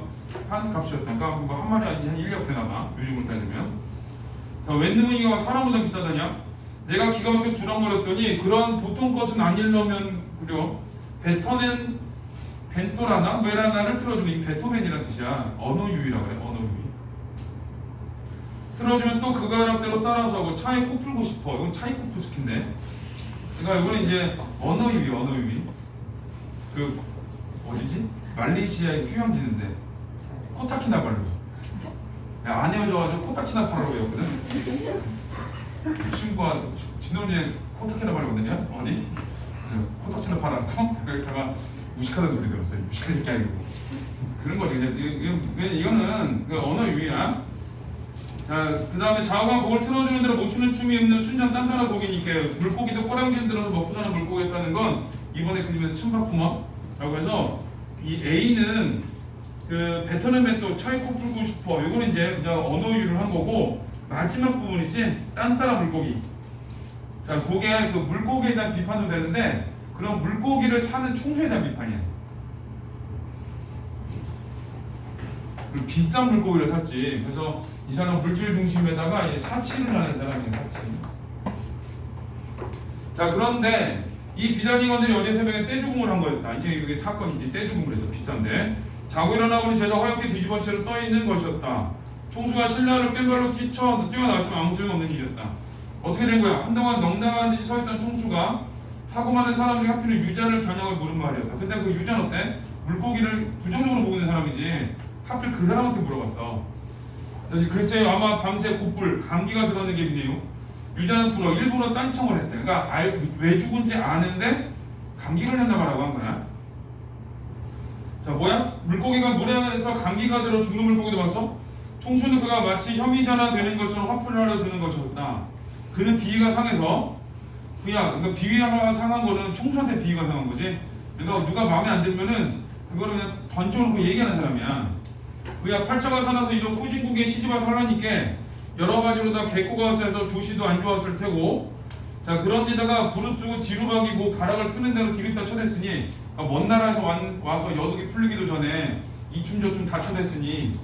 한 값이었다. 그러니까 뭐 한 마리 한 1력 되나봐. 요즘으로 따지면. 자, 웬드문이가 사람보다 비싸다냐? 내가 기가 막혀 두랑거렸더니 그런 보통 것은 아니려면 그려 베터넨 벤토라나 메라나를 틀어주면 이 베토벤이라는 뜻이야. 언어 유희라고 그래. 언어 유희. 틀어주면 또 그 가락대로 따라서고 차에 코 풀고 싶어. 이건 차이코프스키인데. 그러니까 이거는 이제 언어 유희, 언어 유희. 그 어디지? 말레이시아의 휴양지인데 코타키나발루. 안 헤어져가지고 코타키나발루 외웠거든. 친구가 진원이의 코타키나발루거든요. 어디? 코타키나발루. 그러다가 무식하다는 소리 들었어요. 무식한 새끼 아니고 그런 거지. 이거는 그 언어 유희야. 자, 그 다음에 좌우가 곡을 틀어주는 대로 못 추는 춤이 없는 순전 단단한 곡이니까 물고기도 꼬랑지를 들어서 먹고 사는 물고기였다는 건 이번에 그림에서 침박풍어라고 해서 이 A는 그 베터넘에 또 차이코 풀고 싶어. 이거는 이제 그냥 언어유를 한 거고 마지막 부분 있지? 단단한 물고기. 자, 그게 그 물고기에 대한 비판도 되는데 그런 물고기를 사는 총수에 대한 비판이야. 그리고 비싼 물고기를 샀지. 그래서 이 사람 물질 중심에다가 이제 사치를 하는 사람이에요. 사치. 자, 그런데 이 비단잉어들이 어제 새벽에 떼죽음을 한 거였다. 이제 이게 사건이지. 떼죽음을 해서 비싼데 자고 일어나보니 죄다 허옇게 뒤집은 채로 떠있는 것이었다. 총수가 신라를 꽹발로 뛰어나왔지만 아무 소용없는 일이었다. 어떻게 된 거야? 한동안 넉나간 듯이 서있던 총수가 하고 많은 사람들이 하필은 유자를 겨냥을 물은 말이었다. 근데 그 유자는 어때? 물고기를 부정적으로 보고 있는 사람이지 하필 그 사람한테 물어봤어. 글쎄요, 아마 밤새 곧불 감기가 들었는 게 있네요. 유자는 불어 일부러 딴청을 했대. 그러니까 왜 죽은지 아는데 감기를 했나 봐라고 한 거야. 자, 뭐야? 물고기가 물에서 감기가 들어 죽는 물고기도 봤어? 총수는 그가 마치 혐의자나 되는 것처럼 화풀이를 하려 드는 것이었다. 그는 비위가 상해서 그러니까 비위가 상한 거는 총수한테 비위가 상한 거지. 그러니까 누가 마음에 안 들면은 그거를 그냥 던져놓고 얘기하는 사람이야. 그야 팔자가 사나서 이런 후진국에 시집와서 하려니까 여러 가지로 다 개꼬가 세서 조시도 안 좋았을 테고, 자, 그런 데다가 부르 쓰고 지루박이고 가락을 트는 대로 디귿다 쳐댔으니, 먼 나라에서 와서 여독이 풀리기도 전에 이춤저춤 다 쳐댔으니,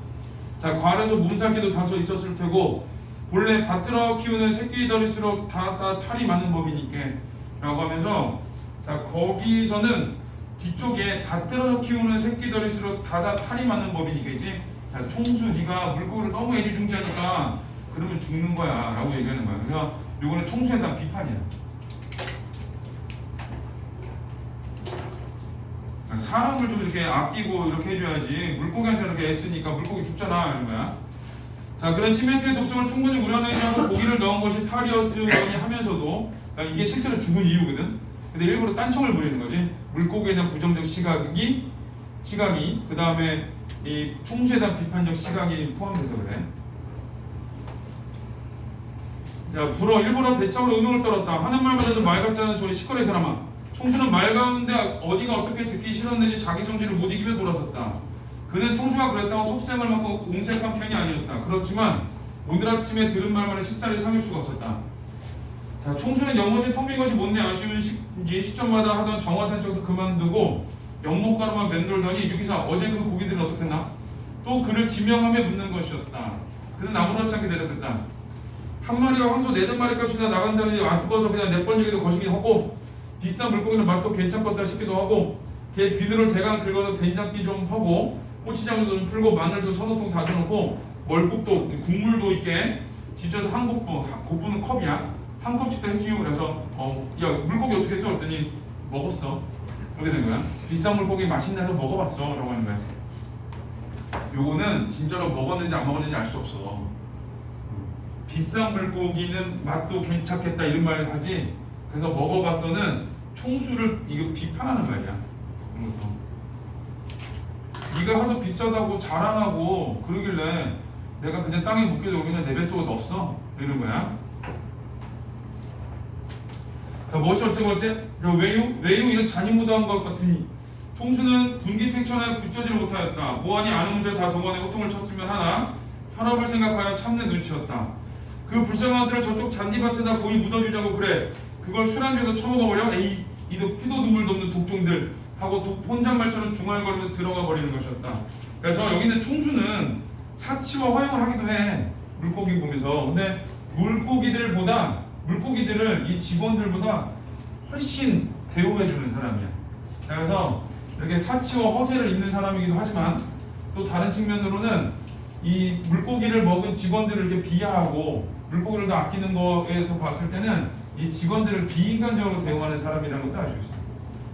자, 과래서 몸살기도 다소 있었을 테고, 본래 밭들어 키우는 새끼들일수록 다 탈이 많은 법이니까 라고 하면서, 자, 거기서는 뒤쪽에 밭들어 키우는 새끼들일수록 다 탈이 많은 법이니까 이제, 자, 총수 네가 물고기를 너무 애지중지하니까 그러면 죽는 거야 라고 얘기하는 거야. 그래서 요거는 총수에 대한 비판이야. 사람을 좀 이렇게 아끼고 이렇게 해줘야지 물고기한테 이렇게 애쓰니까 물고기 죽잖아 이런 거야. 자, 그런 시멘트의 독성을 충분히 우려내려고 고기를 넣은 것이 탈이었으니 하면서도, 그러니까 이게 실제로 죽은 이유거든. 근데 일부러 딴청을 부리는 거지. 물고기에 대한 부정적 시각이 그 다음에 이 총수에 대한 비판적 시각이 포함돼서 그래. 자, 불어 일부러 배창으로 음흉을 떨었다. 하는 말만 해도 말 같지 않은 소리 시끄러 이 사람아. 총수는 말 가운데 어디가 어떻게 듣기 싫었는지 자기 성질을 못 이기며 돌아섰다. 그는 총수가 그랬다고 속셈을 맞고 옹색한 편이 아니었다. 그렇지만 오늘 아침에 들은 말만을 쉽사리 삼을 수가 없었다. 자, 총수는 연못에 텅 빈 것이 못내 아쉬운지 시점마다 하던 정화 산책도 그만두고 연못가로만 맴돌더니 유기사 어제 그 고기들은 어떻겠나? 또 그를 지명하며 묻는 것이었다. 그는 아무렇지 않게 대답했다. 한 마리가 황소 4마리 값이나 나간다니 안 두꺼워서 그냥 내번지기도 거시긴 하고 비싼 물고기는 맛도 괜찮겠다 싶기도 하고 걔 비늘을 대강 긁어서 된장기 좀 하고 고추장도 좀 풀고 마늘도 서너 통 다져놓고 멀국도 국물도 있게 지져서 한 곱부, 곱부는 컵이야. 한 컵씩 다 해주고 그래서 야 물고기 어떻게 써? 했더니 먹었어. 그렇게 된 거야. 비싼 물고기 맛있나서 먹어봤어 라고 하는 거야. 요거는 진짜로 먹었는지 안 먹었는지 알 수 없어. 비싼 물고기는 맛도 괜찮겠다 이런 말 하지. 그래서 먹어봤어는 총수를 이거 비판하는 말이야. 네가 하도 비싸다고 자랑하고 그러길래 내가 그냥 땅에 묻기도 그냥 내 뱃속에 넣었어 이런 거야. 자, 무엇이 어쩌고 어째? 외유 이런 잔인무도한 것 같으니 총수는 분기탱천에 굳혀지를 못하였다. 보안이 아는 문제 다 동원해 호통을 쳤으면 하나 혈압을 생각하여 참는 눈치였다. 그 불쌍한 아들을 저쪽 잔디밭에다 고이 묻어주자고 그래. 그걸 술안주에서 처먹어버려? 에이 이도 피도 눈물도 없는 독종들 하고 혼잣말처럼 중얼거리면서 들어가 버리는 것이었다. 그래서 여기 있는 총수는 사치와 허용을 하기도 해. 물고기 보면서. 근데 물고기들을 이 직원들보다 훨씬 대우해주는 사람이야. 그래서 이렇게 사치와 허세를 잇는 사람이기도 하지만 또 다른 측면으로는 이 물고기를 먹은 직원들을 이렇게 비하하고 물고기를 더 아끼는 거에서 봤을 때는 이 직원들을 비인간적으로 대우하는 사람이라는 것도 알 수 있어요.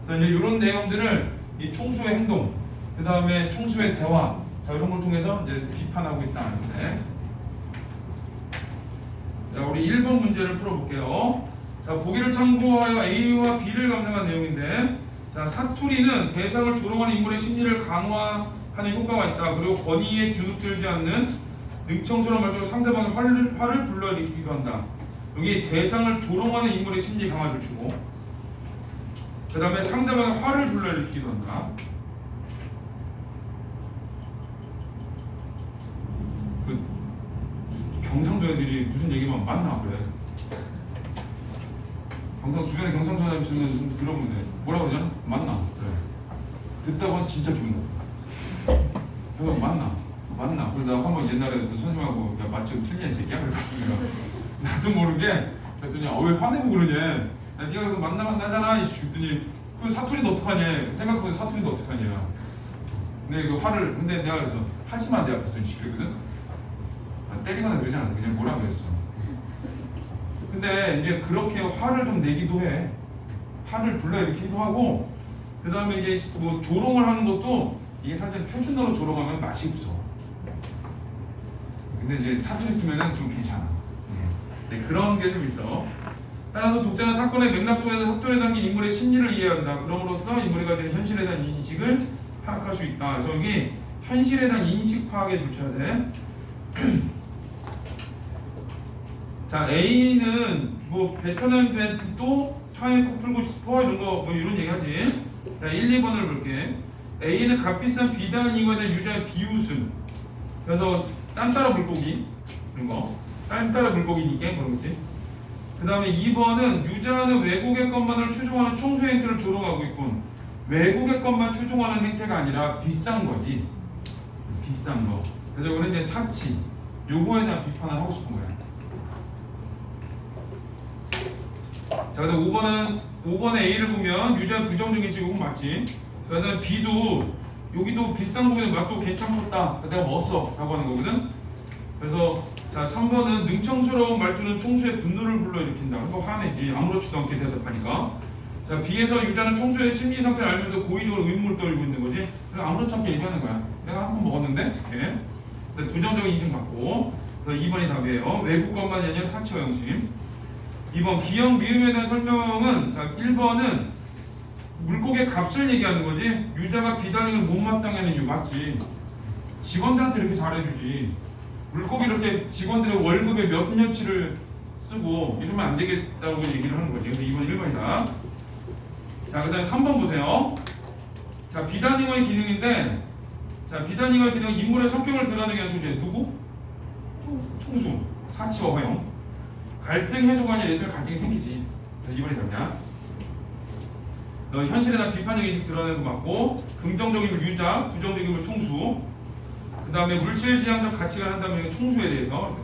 그래서 이제 이런 내용들을 이 총수의 행동, 그 다음에 총수의 대화, 자, 이런 걸 통해서 이제 비판하고 있다는데. 자, 우리 1번 문제를 풀어볼게요. 자, 보기를 참고하여 A와 B를 감상한 내용인데, 자, 사투리는 대상을 조롱하는 인물의 심리를 강화하는 효과가 있다. 그리고 권위에 주눅들지 않는 능청스러운 말투로 상대방의 화를 불러일으키기도 한다. 여기 대상을 조롱하는 인물의 심리 강화 조치고, 그 다음에 상대방의 화를 불러일으키기도 한다. 경상도 애들이 무슨 얘기만 맞나 그래. 주변에 경상도 애들 있으면 들어보면 돼. 뭐라고 그러냐? 맞나? 그래. 듣다 보면 진짜 기분 나빠. 형 맞나? 그래서 나 한번 옛날에 선생님하고 야 맞지 틀리냐 이 새끼야? 그래가지고 나도 모르게 그랬더니 왜 화내고 그러냐? 야 네가 그래서 만나잖아. 그랬더니 그 사투리도 어떡하냐? 생각해보면 사투리도 어떡하냐? 근데 그 화를 근데 내가 그래서 하지마 내 앞에서 그랬거든. 때리거나 그러지 않았어. 그냥 뭐라 그랬어. 근데 이제 그렇게 화를 좀 내기도 해. 화를 불러일으키기도 하고, 그 다음에 이제 뭐 조롱을 하는 것도 이게 사실 표준어로 조롱하면 맛이 없어. 근데 이제 사투리 쓰면은 좀 괜찮아. 네, 그런 게 좀 있어. 따라서 독자는 사건의 맥락 속에서 사건에 담긴 인물의 심리를 이해한다. 그럼으로써 인물이 가지는 현실에 대한 인식을 파악할 수 있다. 그래서 여기 현실에 대한 인식 파악에 붙여야 돼. 자, A는 뭐 뱉어낸 뱉도 차에 꼭 풀고 싶어 이런 거 뭐 이런 얘기하지. 자, 1, 2번을 볼게. A는 값비싼 비단 이거에 대한 유저의 비웃음. 그래서 딴따라 물고기 이런 거. 딴따라 물고기니까 그런 거지. 그 다음에 2번은 유자는 외국의 것만을 추종하는 총수의 행태를 조롱하고 있군. 외국의 것만 추종하는 행태가 아니라 비싼 거지. 비싼 거. 그래서 이거는 이제 사치. 요거에 대한 비판을 하고 싶은 거야. 자, 그다음 5번에 A를 보면 유자 부정적인 시국은 맞지. 그다음 B도 여기도 비싼 고기는 맛도 괜찮겠다. 내가 먹었어 라고 하는 거거든. 그래서 자 3번은 능청스러운 말투는 총수의 분노를 불러일으킨다. 그거 화내지. 아무렇지도 않게 대답하니까. 자 B에서 유자는 총수의 심리 상태를 알면서 고의적으로 의문을 떨고 있는 거지. 그래서 아무렇지 않게 얘기하는 거야. 내가 한 번 먹었는데 이렇게. 부정적인 인식 받고. 그래서 2번이 답이에요. 외국 것만이 아니라 사치와 영심. 2번 비형 미음에 대한 설명은 자 1번은 물고기의 값을 얘기하는 거지. 유자가 비단을 못마땅해 하는 이유 맞지. 직원들한테 이렇게 잘해주지. 물고기 이렇게 직원들의 월급의 몇 년치를 쓰고 이러면 안 되겠다고 얘기를 하는 거지. 그래서 2번 1번이다. 자, 그 다음에 3번 보세요. 자, 비단잉어의 기능인데, 자, 비단잉어의 기능은 인물의 성격을 드러내기 위한 소재. 누구? 총수. 사치와 허용. 갈등 해소가 아니라 얘들 갈등이 생기지. 그래서 2번이 답이야. 현실에 대한 비판적 인식 드러내는 거 맞고, 긍정적인 걸 유자, 부정적인 걸 총수. 그 다음에 물질지향적 가치가 한다면 이거 총수에 대해서.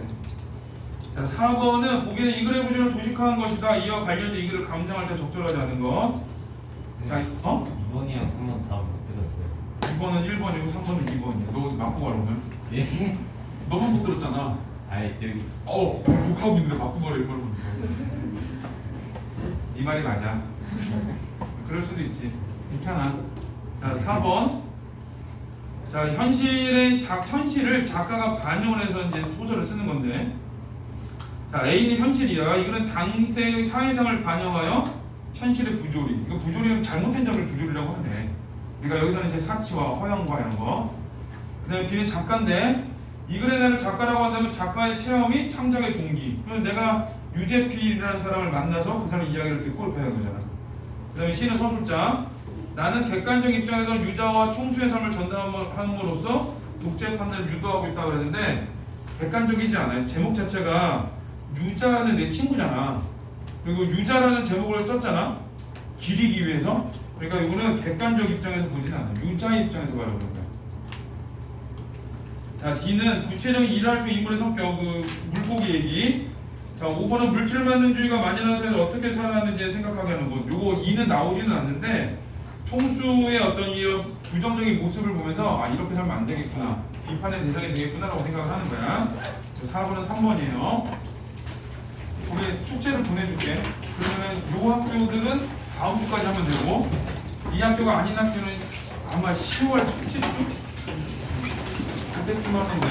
자, 4번은 보기에는 이 글의 구조를 도식화한 것이다. 이와 관련된 이 글을 감상할 때 적절하지 않은 것. 자, 2번이랑 3번 다 못 들었어요. 2번은 1번이고 3번은 2번이야. 너 맞고 가라 오늘. 예? 너만 못 들었잖아. 아이 저기 독하고 있는데 바꾸고 가라 이걸 보니까. 네 말이 맞아. 그럴 수도 있지. 괜찮아. 자, 4번. 자, 현실을 작가가 반영을 해서 이제 소설을 쓰는 건데. 자, A는 현실이야. 이거는 당시의 사회상을 반영하여 현실의 부조리. 이거 부조리는 잘못된 점을 부조리라고 하네. 그러니까 여기서는 이제 사치와 허영과 이런 거. 그다음에 B는 작가인데 이 글의 나를 작가라고 한다면 작가의 체험이 창작의 동기. 그럼 내가 유재필이라는 사람을 만나서 그 사람 이야기를 듣고 그렇게 하는 거잖아. 그다음에 C는 서술자. 나는 객관적 입장에서 유자와 총수의 삶을 전담함으로써 독재 판단을 유도하고 있다고 그랬는데 객관적이지 않아요. 제목 자체가 유자는 내 친구잖아. 그리고 유자라는 제목을 썼잖아. 기리기 위해서. 그러니까 이거는 객관적 입장에서 보진 않아. 유자의 입장에서 말하는 거야. 자, D는 구체적인 일할표 인물의 성격, 그 물고기 얘기. 자, 5번은 물질 만능주의가 만연한 사회를 어떻게 살아가는지 생각하게 하는 것. 요거 2는 나오지는 않는데 총수의 어떤 이런 부정적인 모습을 보면서 아, 이렇게 살면 안 되겠구나. 비판의 대상이 되겠구나라고 생각을 하는 거야. 4번은 3번이에요. 우리 숙제를 보내줄게. 그러면 요 학교들은 다음 주까지 하면 되고 이 학교가 아닌 학교는 아마 10월 17주? 그때쯤 하면 돼.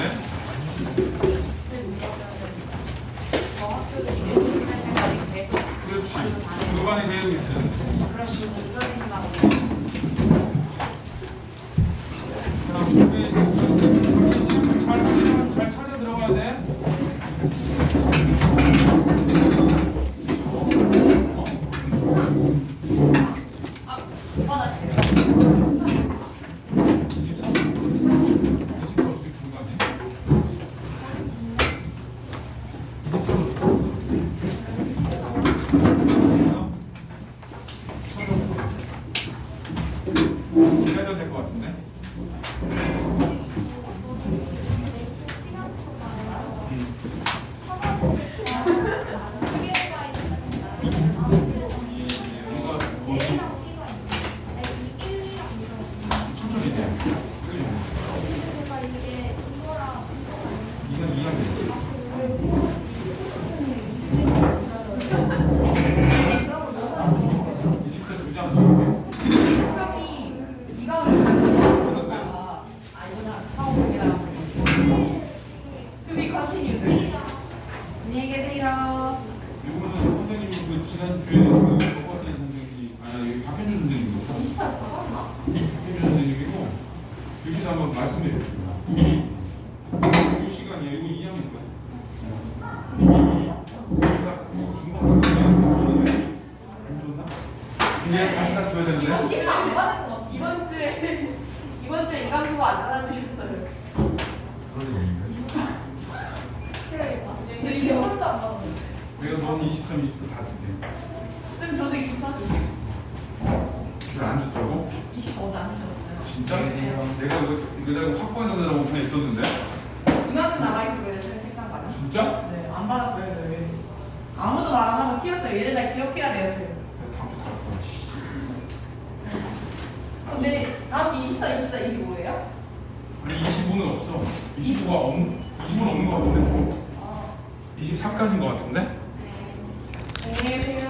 저 학교도 이제 할 생각이 돼. 그렇지. 교반에 계획이 있어요. 그럼 지금 이거 생각하고 그럼 우리 잘 찾아 들어가야 돼. 기다려도 될 것 같은데. 천천히 돼. 이건 이야기. 이집트 주지 않죠? 안녕히 계세요. 이거는 선생님이 그 지난주에 그 똑같은 선생님이 아니 여기 박현준 선생님이고 박현준 선생님이고 교시도 한번 말씀해 주십니다. 이 시간이야. 이거 2학년 거야. 중간 안 줬나? 이제 다시 다 줘야 되는데. 시간 안 받은 것 같아. 이번 주에 이강수가 안 받아주셨어요. 그런 얘기인가요? 이게 하나도 안 받았어요. 내가 넌 23, 24 다 줄게. 쌤 저도 24주. 이거 안 줬다고? 25도 안 주셨어요. 진짜? 내가 이거 확보하느라고 그냥 있었는데? 이만큼 남아있어요. 생각 많아. 진짜? 네, 안 받았어요. 왜? 아무도 말 안 하고 튀었어요. 얘네 다 기억해야 되었어요. 다음 주 다 왔어. 근데 다음 주 24, 25예요? 아니 25는 없어. 25가 25는 없는 것 같은데. 24까지인 것 같은데. 안녕히 계세요.